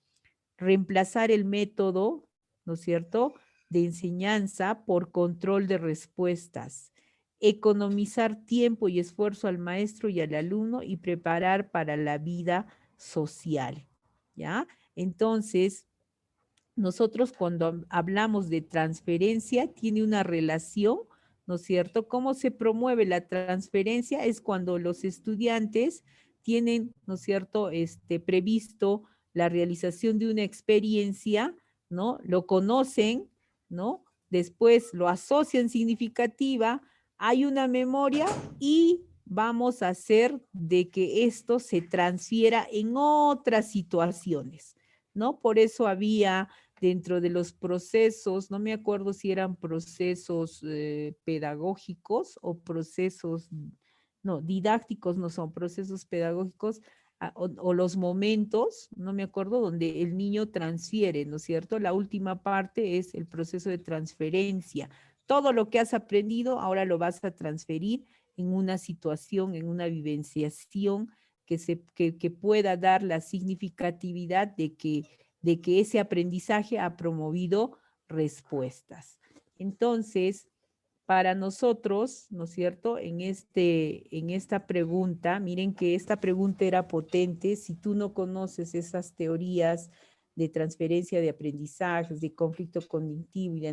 reemplazar el método, ¿no es cierto?, de enseñanza por control de respuestas, economizar tiempo y esfuerzo al maestro y al alumno y preparar para la vida social, ¿ya? Entonces, nosotros cuando hablamos de transferencia, tiene una relación, ¿no es cierto? ¿Cómo se promueve la transferencia? Es cuando los estudiantes tienen, ¿no es cierto?, previsto la realización de una experiencia, ¿no? Lo conocen, ¿no? después lo asocian significativa, hay una memoria y vamos a hacer de que esto se transfiera en otras situaciones, ¿no? Por eso había dentro de los procesos, no me acuerdo si eran procesos pedagógicos o procesos, no, didácticos no son, procesos pedagógicos o los momentos, no me acuerdo, donde el niño transfiere, ¿no es cierto? La última parte es el proceso de transferencia. Todo lo que has aprendido ahora lo vas a transferir en una situación, en una vivenciación que pueda dar la significatividad de que ese aprendizaje ha promovido respuestas. Entonces, para nosotros, ¿no es cierto? En esta pregunta, miren que esta pregunta era potente. Si tú no conoces esas teorías de transferencia de aprendizajes, de conflicto cognitivo y de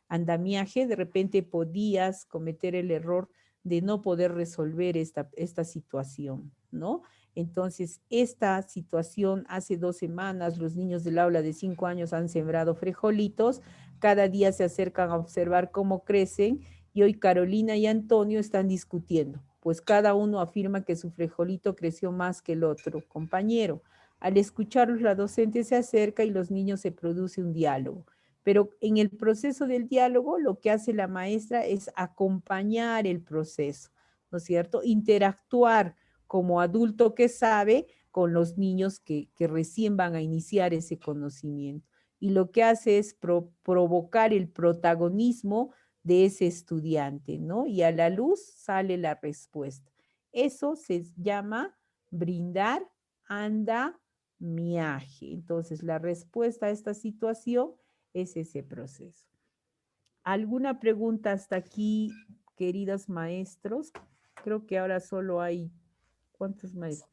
andamiaje, de repente podías cometer el error de no poder resolver esta situación, ¿no? Entonces, esta situación hace 2 semanas, los niños del aula de 5 años han sembrado frijolitos, cada día se acercan a observar cómo crecen y hoy Carolina y Antonio están discutiendo, pues cada uno afirma que su frijolito creció más que el otro compañero. Al escucharlos, la docente se acerca y los niños se produce un diálogo. Pero en el proceso del diálogo, lo que hace la maestra es acompañar el proceso, ¿no es cierto? Interactuar como adulto que sabe con los niños que recién van a iniciar ese conocimiento. Y lo que hace es provocar el protagonismo de ese estudiante, ¿no? Y a la luz sale la respuesta. Eso se llama brindar andamiaje. Entonces, la respuesta a esta situación es ese proceso. ¿Alguna pregunta hasta aquí, queridos maestros? Creo que ahora solo hay, ¿cuántos maestros?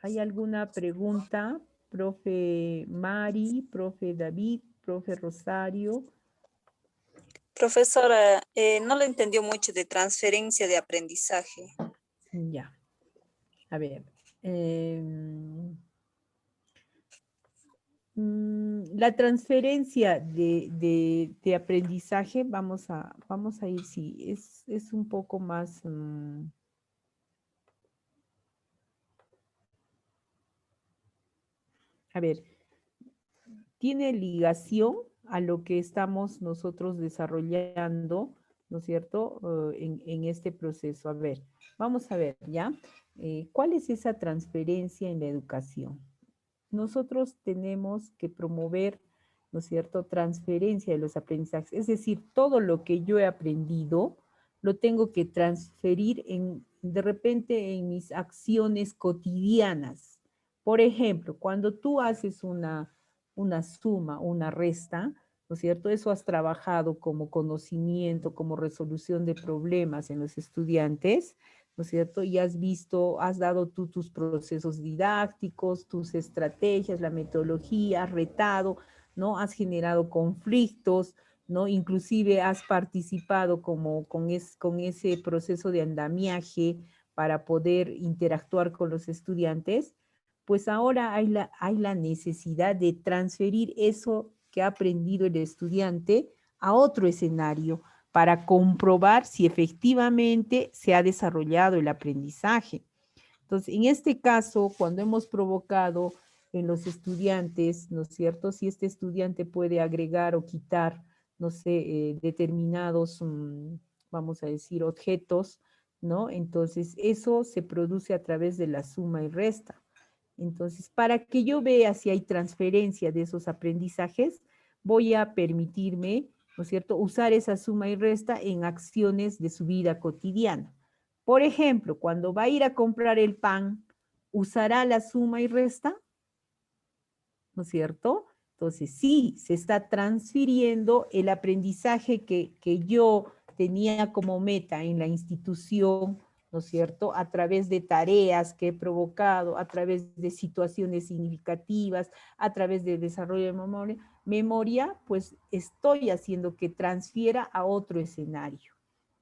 ¿Hay alguna pregunta? Profe Mari, profe David, profe Rosario. Profesora, no le entendió mucho de transferencia de aprendizaje. Ya. A ver. La transferencia de aprendizaje, vamos a ir, sí, es un poco más... a ver, tiene ligación a lo que estamos nosotros desarrollando, ¿no es cierto?, en este proceso. A ver, vamos a ver, ¿ya? ¿Cuál es esa transferencia en la educación? Nosotros tenemos que promover, ¿no es cierto?, transferencia de los aprendizajes. Es decir, todo lo que yo he aprendido lo tengo que transferir de repente en mis acciones cotidianas. Por ejemplo, cuando tú haces una suma, una resta, ¿no es cierto? Eso has trabajado como conocimiento, como resolución de problemas en los estudiantes, ¿no es cierto? Y has visto, has dado tú tus procesos didácticos, tus estrategias, la metodología, has retado, ¿no? Has generado conflictos, ¿no? Inclusive has participado como con ese proceso de andamiaje para poder interactuar con los estudiantes, pues ahora hay la necesidad de transferir eso que ha aprendido el estudiante a otro escenario para comprobar si efectivamente se ha desarrollado el aprendizaje. Entonces, en este caso, cuando hemos provocado en los estudiantes, ¿no es cierto? Si este estudiante puede agregar o quitar, no sé, determinados, vamos a decir, objetos, ¿no? Entonces, eso se produce a través de la suma y resta. Entonces, para que yo vea si hay transferencia de esos aprendizajes, voy a permitirme, ¿no es cierto?, usar esa suma y resta en acciones de su vida cotidiana. Por ejemplo, cuando va a ir a comprar el pan, ¿usará la suma y resta? ¿No es cierto? Entonces, sí, se está transfiriendo el aprendizaje que yo tenía como meta en la institución, ¿no es cierto?, a través de tareas que he provocado, a través de situaciones significativas, a través de desarrollo de memoria, pues estoy haciendo que transfiera a otro escenario,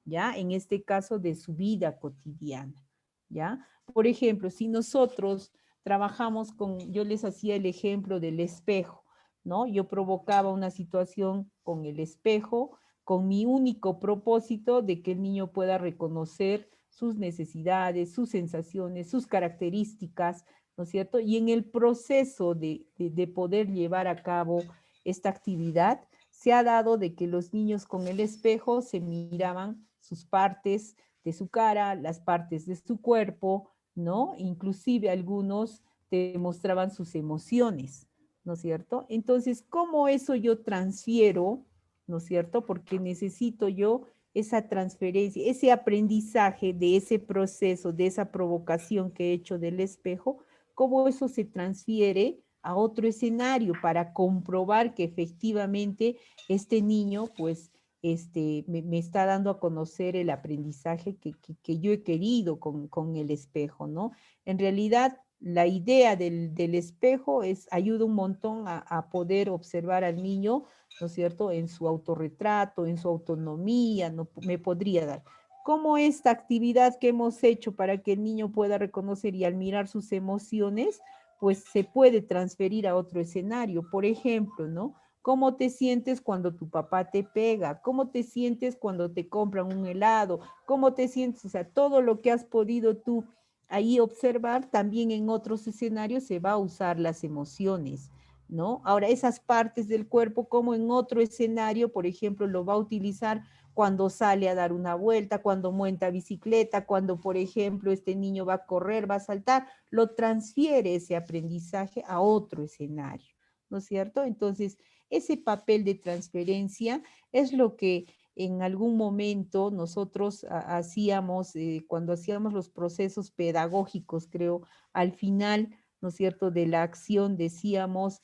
¿ya? En este caso de su vida cotidiana, ¿ya? Por ejemplo, si nosotros trabajamos con, yo les hacía el ejemplo del espejo, ¿no? Yo provocaba una situación con el espejo, con mi único propósito de que el niño pueda reconocer sus necesidades, sus sensaciones, sus características, ¿no es cierto? Y en el proceso de poder llevar a cabo esta actividad, se ha dado de que los niños con el espejo se miraban sus partes de su cara, las partes de su cuerpo, ¿no? Inclusive algunos te mostraban sus emociones, ¿no es cierto? Entonces, ¿cómo eso yo transfiero, ¿no es cierto? Porque necesito yo esa transferencia, ese aprendizaje de ese proceso, de esa provocación que he hecho del espejo, cómo eso se transfiere a otro escenario para comprobar que efectivamente este niño, pues, me está dando a conocer el aprendizaje que yo he querido con el espejo, ¿no? En realidad, la idea del espejo ayuda un montón a poder observar al niño, ¿no es cierto?, en su autorretrato, en su autonomía, no, me podría dar. ¿Cómo esta actividad que hemos hecho para que el niño pueda reconocer y al mirar sus emociones, pues se puede transferir a otro escenario? Por ejemplo, ¿no? ¿Cómo te sientes cuando tu papá te pega? ¿Cómo te sientes cuando te compran un helado? ¿Cómo te sientes? O sea, todo lo que has podido tú ahí observar, también en otros escenarios se va a usar las emociones, ¿no? Ahora, esas partes del cuerpo, como en otro escenario, por ejemplo, lo va a utilizar cuando sale a dar una vuelta, cuando monta bicicleta, cuando, por ejemplo, este niño va a correr, va a saltar, lo transfiere ese aprendizaje a otro escenario, ¿no es cierto? Entonces, ese papel de transferencia es lo que en algún momento nosotros hacíamos, cuando hacíamos los procesos pedagógicos, creo, al final, ¿no es cierto?, de la acción decíamos,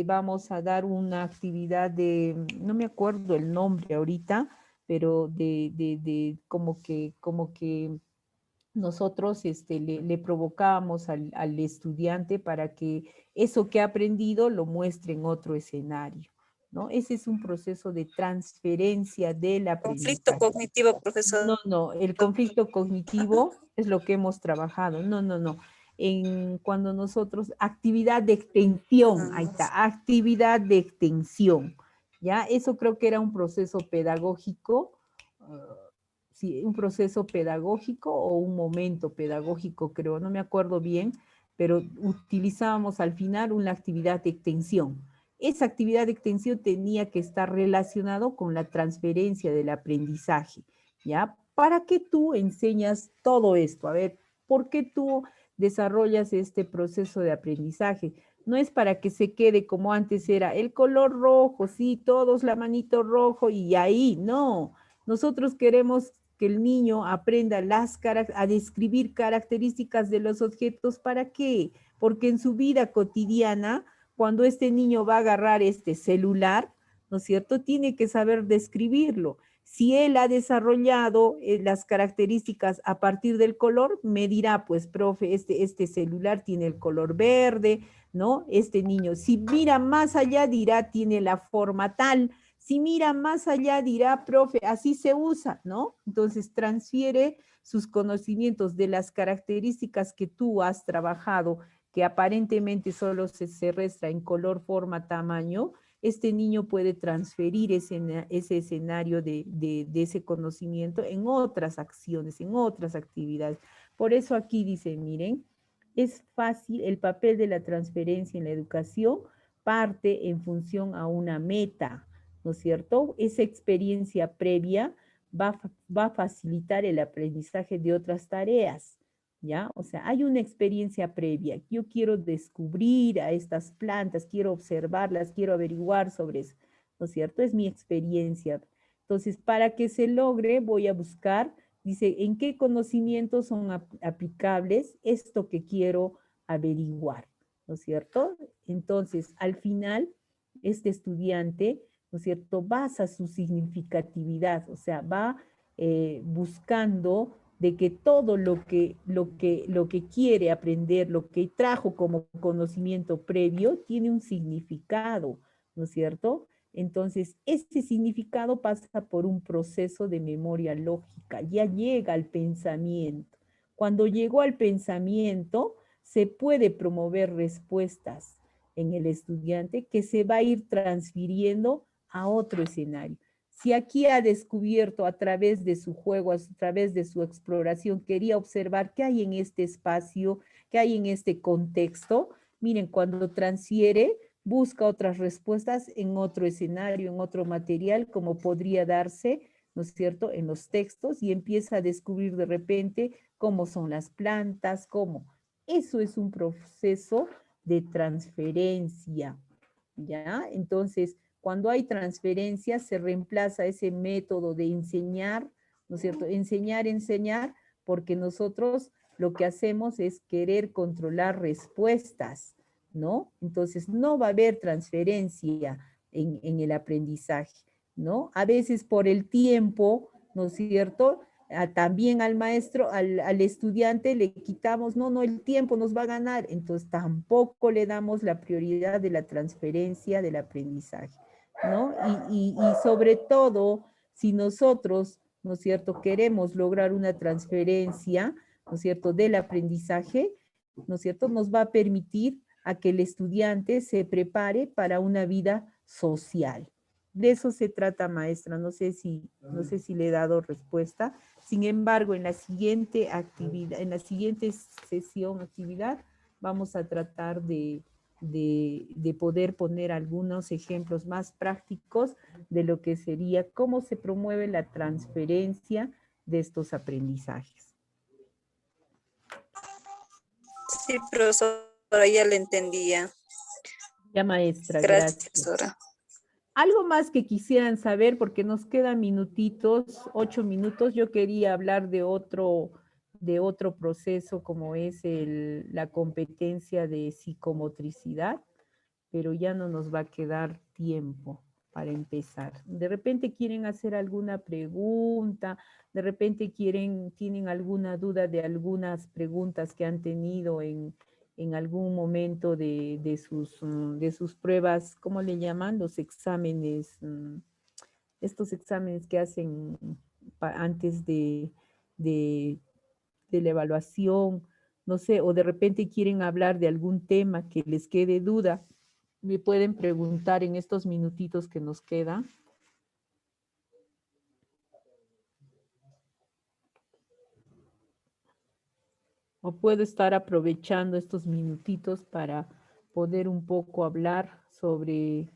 vamos a dar una actividad de, no me acuerdo el nombre ahorita, pero como que nosotros le provocábamos al estudiante para que eso que ha aprendido lo muestre en otro escenario, ¿no? Ese es un proceso de transferencia del Conflicto aprendizaje. cognitivo, No, profesor. no, el conflicto cognitivo es lo que hemos trabajado. No, no, no. Cuando nosotros, actividad de extensión, ahí Ah, está, actividad de extensión, ¿ya? Eso creo que era un proceso pedagógico, sí, un proceso pedagógico o un momento pedagógico, creo, no me acuerdo bien, pero utilizábamos al final una actividad de extensión. Esa actividad de extensión tenía que estar relacionado con la transferencia del aprendizaje, ¿ya? ¿Para qué tú enseñas todo esto? A ver, ¿por qué tú desarrollas este proceso de aprendizaje? No es para que se quede como antes era el color rojo, sí, todos la manito rojo y ahí, no. Nosotros queremos que el niño aprenda a describir características de los objetos. ¿Para qué? Porque en su vida cotidiana, cuando este niño va a agarrar este celular, ¿no es cierto?, tiene que saber describirlo. Si él ha desarrollado las características a partir del color, me dirá, pues, profe, este celular tiene el color verde, ¿no? Este niño, si mira más allá, dirá, tiene la forma tal. Si mira más allá, dirá, profe, así se usa, ¿no? Entonces transfiere sus conocimientos de las características que tú has trabajado, que aparentemente solo se resta en color, forma, tamaño. Este niño puede transferir ese escenario de ese conocimiento en otras acciones, en otras actividades. Por eso aquí dice, miren, es fácil, el papel de la transferencia en la educación parte en función a una meta, ¿no es cierto? Esa experiencia previa va a facilitar el aprendizaje de otras tareas, ¿ya? O sea, hay una experiencia previa. Yo quiero descubrir a estas plantas, quiero observarlas, quiero averiguar sobre eso, ¿no es cierto? Es mi experiencia. Entonces, para que se logre, voy a buscar, dice, ¿en qué conocimientos son aplicables esto que quiero averiguar? ¿No es cierto? Entonces, al final, este estudiante, ¿no es cierto?, basa su significatividad, o sea, va buscando de que todo lo que quiere aprender, lo que trajo como conocimiento previo, tiene un significado, ¿no es cierto? Entonces, ese significado pasa por un proceso de memoria lógica, ya llega al pensamiento. Cuando llegó al pensamiento, se puede promover respuestas, en el estudiante que se va a ir transfiriendo a otro escenario. Si aquí ha descubierto a través de su juego, a través de su exploración, quería observar qué hay en este espacio, qué hay en este contexto, miren, cuando transfiere, busca otras respuestas en otro escenario, en otro material, como podría darse, ¿no es cierto?, en los textos, y empieza a descubrir de repente cómo son las plantas, cómo. Eso es un proceso de transferencia, ¿ya? Entonces, cuando hay transferencia, se reemplaza ese método de enseñar, ¿no es cierto? Enseñar, porque nosotros lo que hacemos es querer controlar respuestas, ¿no? Entonces, no va a haber transferencia en el aprendizaje, ¿no? A veces por el tiempo, ¿no es cierto?, también al maestro, al estudiante le quitamos, no, el tiempo nos va a ganar, entonces tampoco le damos la prioridad de la transferencia del aprendizaje, ¿no? Y sobre todo, si nosotros, ¿no es cierto?, queremos lograr una transferencia, ¿no es cierto?, del aprendizaje, ¿no es cierto?, nos va a permitir a que el estudiante se prepare para una vida social. De eso se trata, maestra. No sé si le he dado respuesta. Sin embargo, en la siguiente actividad, en la siguiente actividad, vamos a tratar de poder poner algunos ejemplos más prácticos de lo que sería cómo se promueve la transferencia de estos aprendizajes. Sí, profesora, ya le entendía. Ya, maestra, Gracias, gracias. profesora. Algo más que quisieran saber, porque nos quedan minutitos, 8 minutos. Yo quería hablar de otro proceso como es la competencia de psicomotricidad, pero ya no nos va a quedar tiempo para empezar. De repente quieren hacer alguna pregunta, de repente tienen alguna duda de algunas preguntas que han tenido en algún momento de sus pruebas, ¿cómo le llaman? Los exámenes, estos exámenes que hacen antes de, de la evaluación, no sé, o de repente quieren hablar de algún tema que les quede duda, me pueden preguntar en estos minutitos que nos quedan. O puedo estar aprovechando estos minutitos para poder un poco hablar sobre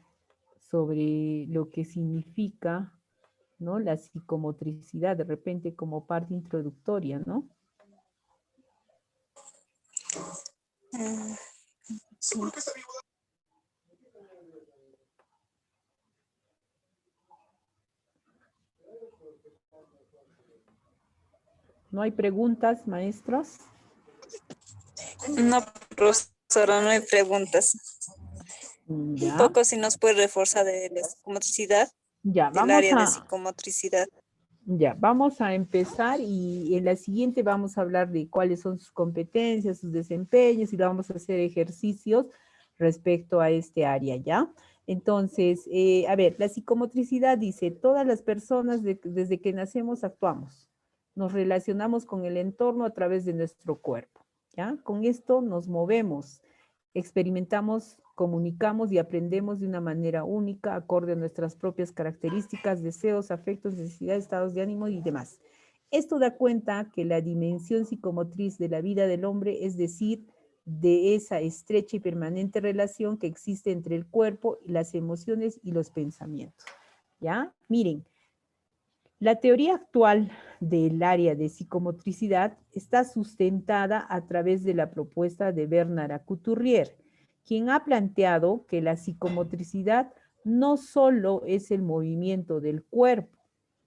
lo que significa, ¿no?, la psicomotricidad, de repente como parte introductoria, ¿no? Sí. ¿No hay preguntas, maestros? No, profesora, no hay preguntas. Un Ya, poco si nos puede reforzar de la psicomotricidad, ya, del área de psicomotricidad. Ya, vamos a empezar y en la siguiente vamos a hablar de cuáles son sus competencias, sus desempeños y vamos a hacer ejercicios respecto a este área, ¿ya? Entonces, a ver, la psicomotricidad dice, todas las personas desde que nacemos actuamos, nos relacionamos con el entorno a través de nuestro cuerpo, ¿ya? Con esto nos movemos, experimentamos, comunicamos y aprendemos de una manera única, acorde a nuestras propias características, deseos, afectos, necesidades, estados de ánimo y demás. Esto da cuenta que la dimensión psicomotriz de la vida del hombre, es decir, de esa estrecha y permanente relación que existe entre el cuerpo, las emociones y los pensamientos. ¿Ya? Miren, la teoría actual del área de psicomotricidad está sustentada a través de la propuesta de Bernard Couturier, quien ha planteado que la psicomotricidad no solo es el movimiento del cuerpo,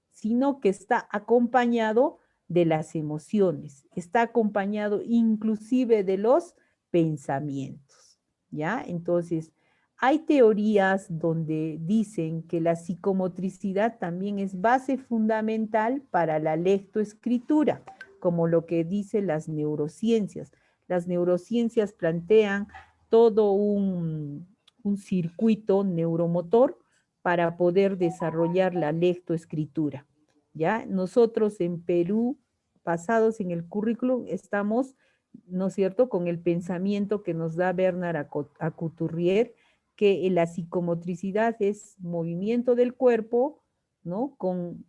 sino que está acompañado de las emociones, está acompañado inclusive de los pensamientos, ¿ya? Entonces, hay teorías donde dicen que la psicomotricidad también es base fundamental para la lectoescritura, como lo que dicen las neurociencias. Las neurociencias plantean todo un circuito neuromotor para poder desarrollar la lectoescritura, ¿ya? Nosotros en Perú, basados en el currículum, estamos ¿no es cierto?, con el pensamiento que nos da Bernard Couturier, que la psicomotricidad es movimiento del cuerpo, ¿no?, con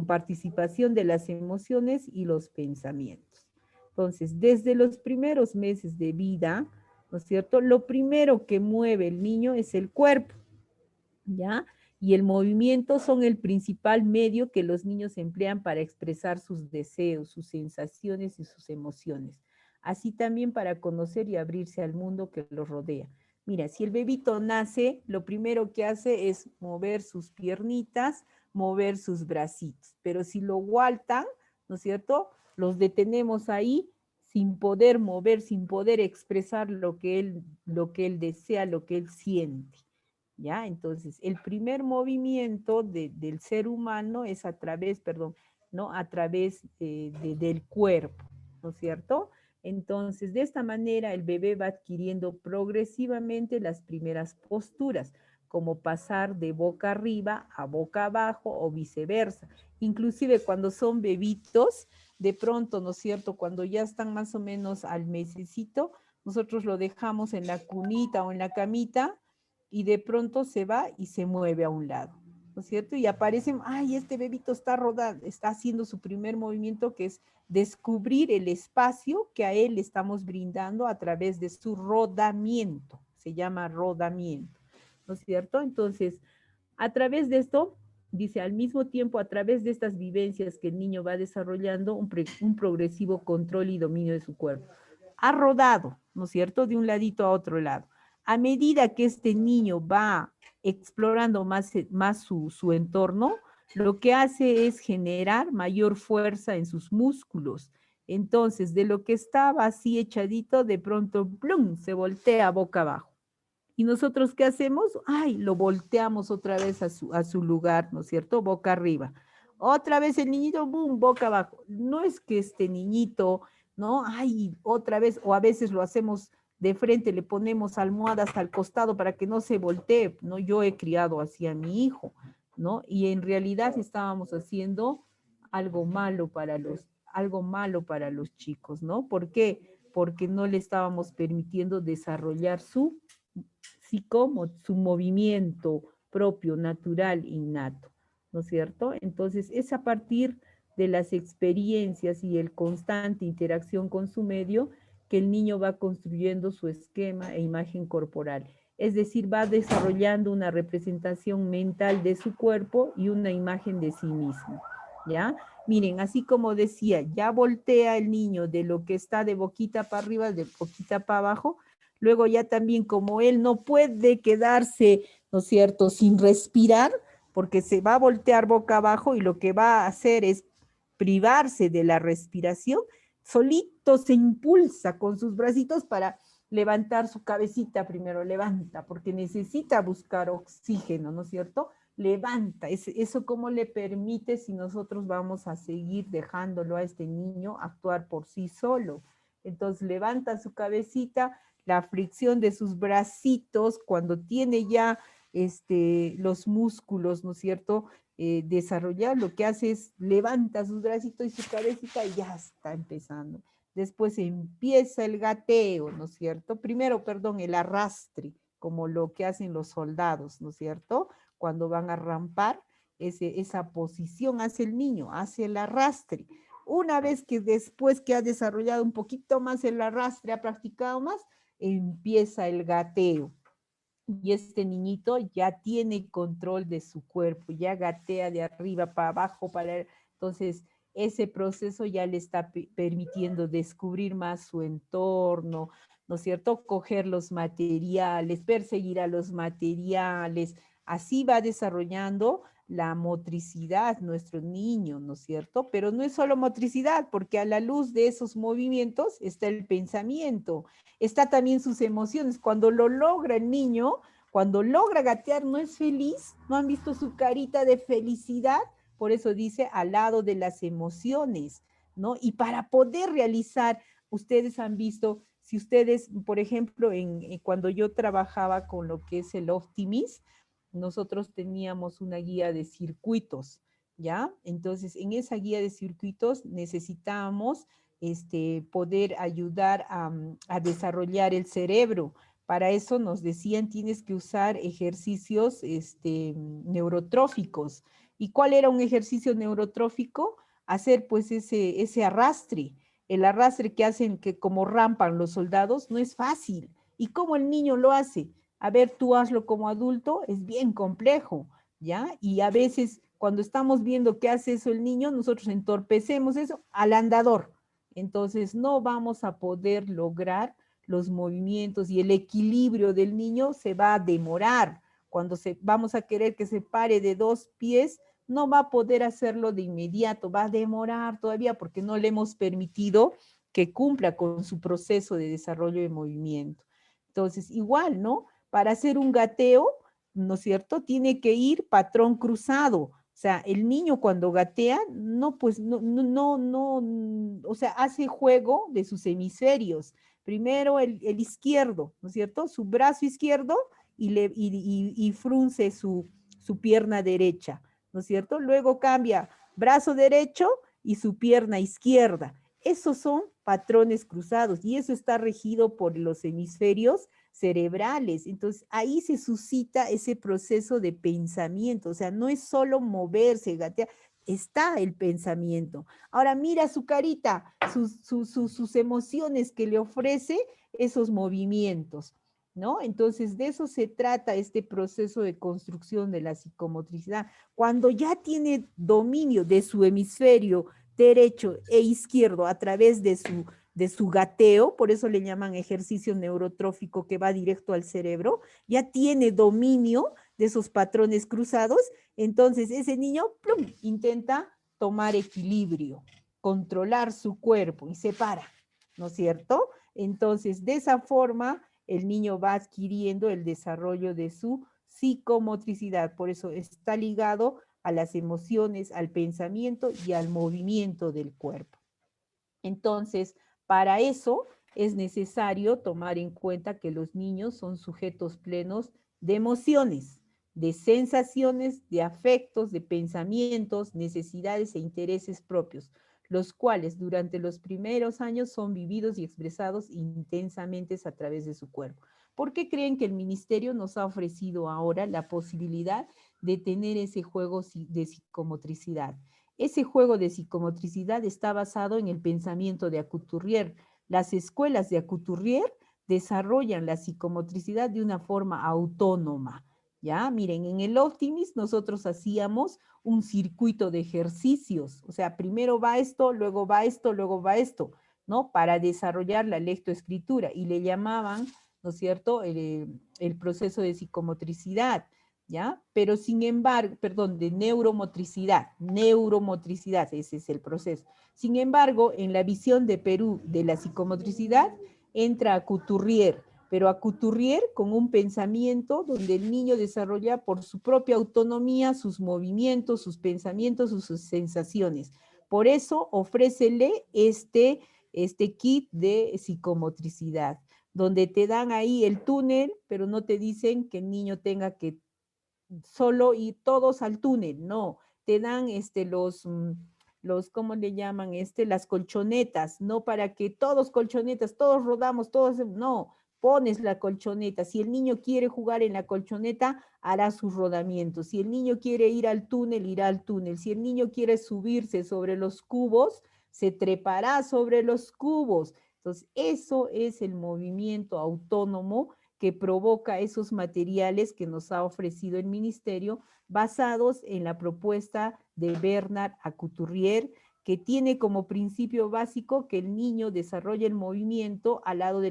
participación de las emociones y los pensamientos. Entonces, desde los primeros meses de vida, ¿no es cierto?, lo primero que mueve el niño es el cuerpo, ¿ya? Y el movimiento son el principal medio que los niños emplean para expresar sus deseos, sus sensaciones y sus emociones. Así también para conocer y abrirse al mundo que los rodea. Mira, si el bebito nace, lo primero que hace es mover sus piernitas, mover sus bracitos. Pero si lo gualtan, ¿no es cierto?, los detenemos ahí sin poder mover, sin poder expresar lo que él desea, lo que él siente. ¿Ya? Entonces, el primer movimiento del ser humano es a través, perdón, ¿no? A través del cuerpo, ¿no es cierto? Entonces, de esta manera el bebé va adquiriendo progresivamente las primeras posturas, como pasar de boca arriba a boca abajo o viceversa. Inclusive cuando son bebitos, de pronto, ¿no es cierto? Cuando ya están más o menos al mesecito, nosotros lo dejamos en la cunita o en la camita, y de pronto se va y se mueve a un lado, ¿no es cierto? Y aparecen, ay, este bebito está rodando, está haciendo su primer movimiento, que es descubrir el espacio que a él le estamos brindando a través de su rodamiento, se llama rodamiento, ¿no es cierto? Entonces, a través de esto, dice, al mismo tiempo, a través de estas vivencias que el niño va desarrollando un progresivo control y dominio de su cuerpo. Ha rodado, ¿no es cierto?, de un ladito a otro lado. A medida que este niño va explorando más su entorno, lo que hace es generar mayor fuerza en sus músculos. Entonces, de lo que estaba así echadito, de pronto, ¡plum!, se voltea boca abajo. ¿Y nosotros qué hacemos? Ay, lo volteamos otra vez a su lugar, ¿no es cierto? Boca arriba. Otra vez el niñito, boom, boca abajo. No es que este niñito, ¿no? Ay, otra vez, o a veces lo hacemos de frente, le ponemos almohadas al costado para que no se voltee, ¿no? Yo he criado así a mi hijo, ¿no? Y en realidad estábamos haciendo algo malo para los chicos, ¿no? ¿Por qué? Porque no le estábamos permitiendo desarrollar su su movimiento propio, natural, innato, ¿no es cierto? Entonces, es a partir de las experiencias y el constante interacción con su medio que el niño va construyendo su esquema e imagen corporal. Es decir, va desarrollando una representación mental de su cuerpo y una imagen de sí mismo, ¿ya? Miren, así como decía, ya voltea el niño de lo que está de boquita para arriba, de boquita para abajo. Luego ya también, como él no puede quedarse, ¿no es cierto?, sin respirar, porque se va a voltear boca abajo y lo que va a hacer es privarse de la respiración, solito se impulsa con sus bracitos para levantar su cabecita primero, levanta, porque necesita buscar oxígeno, ¿no es cierto? Levanta, eso cómo le permite si nosotros vamos a seguir dejándolo a este niño actuar por sí solo. Entonces levanta su cabecita, la fricción de sus bracitos, cuando tiene ya los músculos, ¿no es cierto?, desarrollar, lo que hace es levanta sus bracitos y su cabecita y ya está empezando. Después empieza el gateo, ¿no es cierto? Primero, perdón, el arrastre, como lo que hacen los soldados, ¿no es cierto? Cuando van a rampar, esa posición hace el niño, hace el arrastre. Una vez que después que ha desarrollado un poquito más el arrastre, ha practicado más, empieza el gateo. Y este niñito ya tiene control de su cuerpo, ya gatea de arriba para abajo, entonces ese proceso ya le está permitiendo descubrir más su entorno, ¿no es cierto? Coger los materiales, perseguir a los materiales, así va desarrollando la motricidad nuestro niño, ¿no es cierto? Pero no es solo motricidad, porque a la luz de esos movimientos está el pensamiento, está también sus emociones. Cuando lo logra el niño, cuando logra gatear, no es feliz, no han visto su carita de felicidad, por eso dice al lado de las emociones, ¿no? Y para poder realizar, ustedes han visto, si ustedes, por ejemplo, cuando yo trabajaba con lo que es el Optimis, nosotros teníamos una guía de circuitos, ¿ya? Entonces, en esa guía de circuitos necesitábamos poder ayudar a desarrollar el cerebro. Para eso nos decían, tienes que usar ejercicios neurotróficos. ¿Y cuál era un ejercicio neurotrófico? Hacer pues ese arrastre. El arrastre que hacen, que como rampan los soldados, no es fácil. ¿Y cómo el niño lo hace? A ver, tú hazlo como adulto, es bien complejo, ¿ya? Y a veces cuando estamos viendo qué hace eso el niño, nosotros entorpecemos eso al andador. Entonces no vamos a poder lograr los movimientos y el equilibrio del niño se va a demorar. Cuando vamos a querer que se pare de 2 pies, no va a poder hacerlo de inmediato, va a demorar todavía porque no le hemos permitido que cumpla con su proceso de desarrollo de movimiento. Entonces, igual, ¿no? Para hacer un gateo, ¿no es cierto? Tiene que ir patrón cruzado. O sea, el niño cuando gatea, no, pues, o sea, hace juego de sus hemisferios. Primero el izquierdo, ¿no es cierto? Su brazo izquierdo y frunce su pierna derecha, ¿no es cierto? Luego cambia brazo derecho y su pierna izquierda. Esos son patrones cruzados y eso está regido por los hemisferios cerebrales. Entonces, ahí se suscita ese proceso de pensamiento. O sea, no es solo moverse, gatear, está el pensamiento. Ahora mira su carita, sus emociones que le ofrece esos movimientos, ¿no? Entonces, de eso se trata este proceso de construcción de la psicomotricidad. Cuando ya tiene dominio de su hemisferio derecho e izquierdo a través de su gateo, por eso le llaman ejercicio neurotrófico que va directo al cerebro, ya tiene dominio de esos patrones cruzados, entonces ese niño plum, intenta tomar equilibrio, controlar su cuerpo y se para, ¿no es cierto? Entonces, de esa forma, el niño va adquiriendo el desarrollo de su psicomotricidad, por eso está ligado a las emociones, al pensamiento y al movimiento del cuerpo. Entonces, para eso es necesario tomar en cuenta que los niños son sujetos plenos de emociones, de sensaciones, de afectos, de pensamientos, necesidades e intereses propios, los cuales durante los primeros años son vividos y expresados intensamente a través de su cuerpo. ¿Por qué creen que el ministerio nos ha ofrecido ahora la posibilidad de tener ese juego de psicomotricidad? Ese juego de psicomotricidad está basado en el pensamiento de Couturier. Las escuelas de Couturier desarrollan la psicomotricidad de una forma autónoma. ¿Ya? Miren, en el Optimist nosotros hacíamos un circuito de ejercicios. O sea, primero va esto, luego va esto, luego va esto, ¿no? Para desarrollar la lectoescritura. Y le llamaban, ¿no es cierto?, el proceso de psicomotricidad. ¿Ya? Pero sin embargo, perdón, de neuromotricidad, ese es el proceso. Sin embargo, en la visión de Perú de la psicomotricidad, entra a Couturier, pero a Couturier con un pensamiento donde el niño desarrolla por su propia autonomía sus movimientos, sus pensamientos, sus sensaciones. Por eso, ofrécele este kit de psicomotricidad, donde te dan ahí el túnel, pero no te dicen que el niño tenga que solo y todos al túnel, no, te dan ¿cómo le llaman? Las colchonetas, no para que todos colchonetas, todos rodamos, todos, no, pones la colchoneta, si el niño quiere jugar en la colchoneta, hará sus rodamientos, si el niño quiere ir al túnel, irá al túnel, si el niño quiere subirse sobre los cubos, se trepará sobre los cubos. Entonces, eso es el movimiento autónomo que provoca esos materiales que nos ha ofrecido el ministerio basados en la propuesta de Bernard Couturier, que tiene como principio básico que el niño desarrolle el movimiento al lado de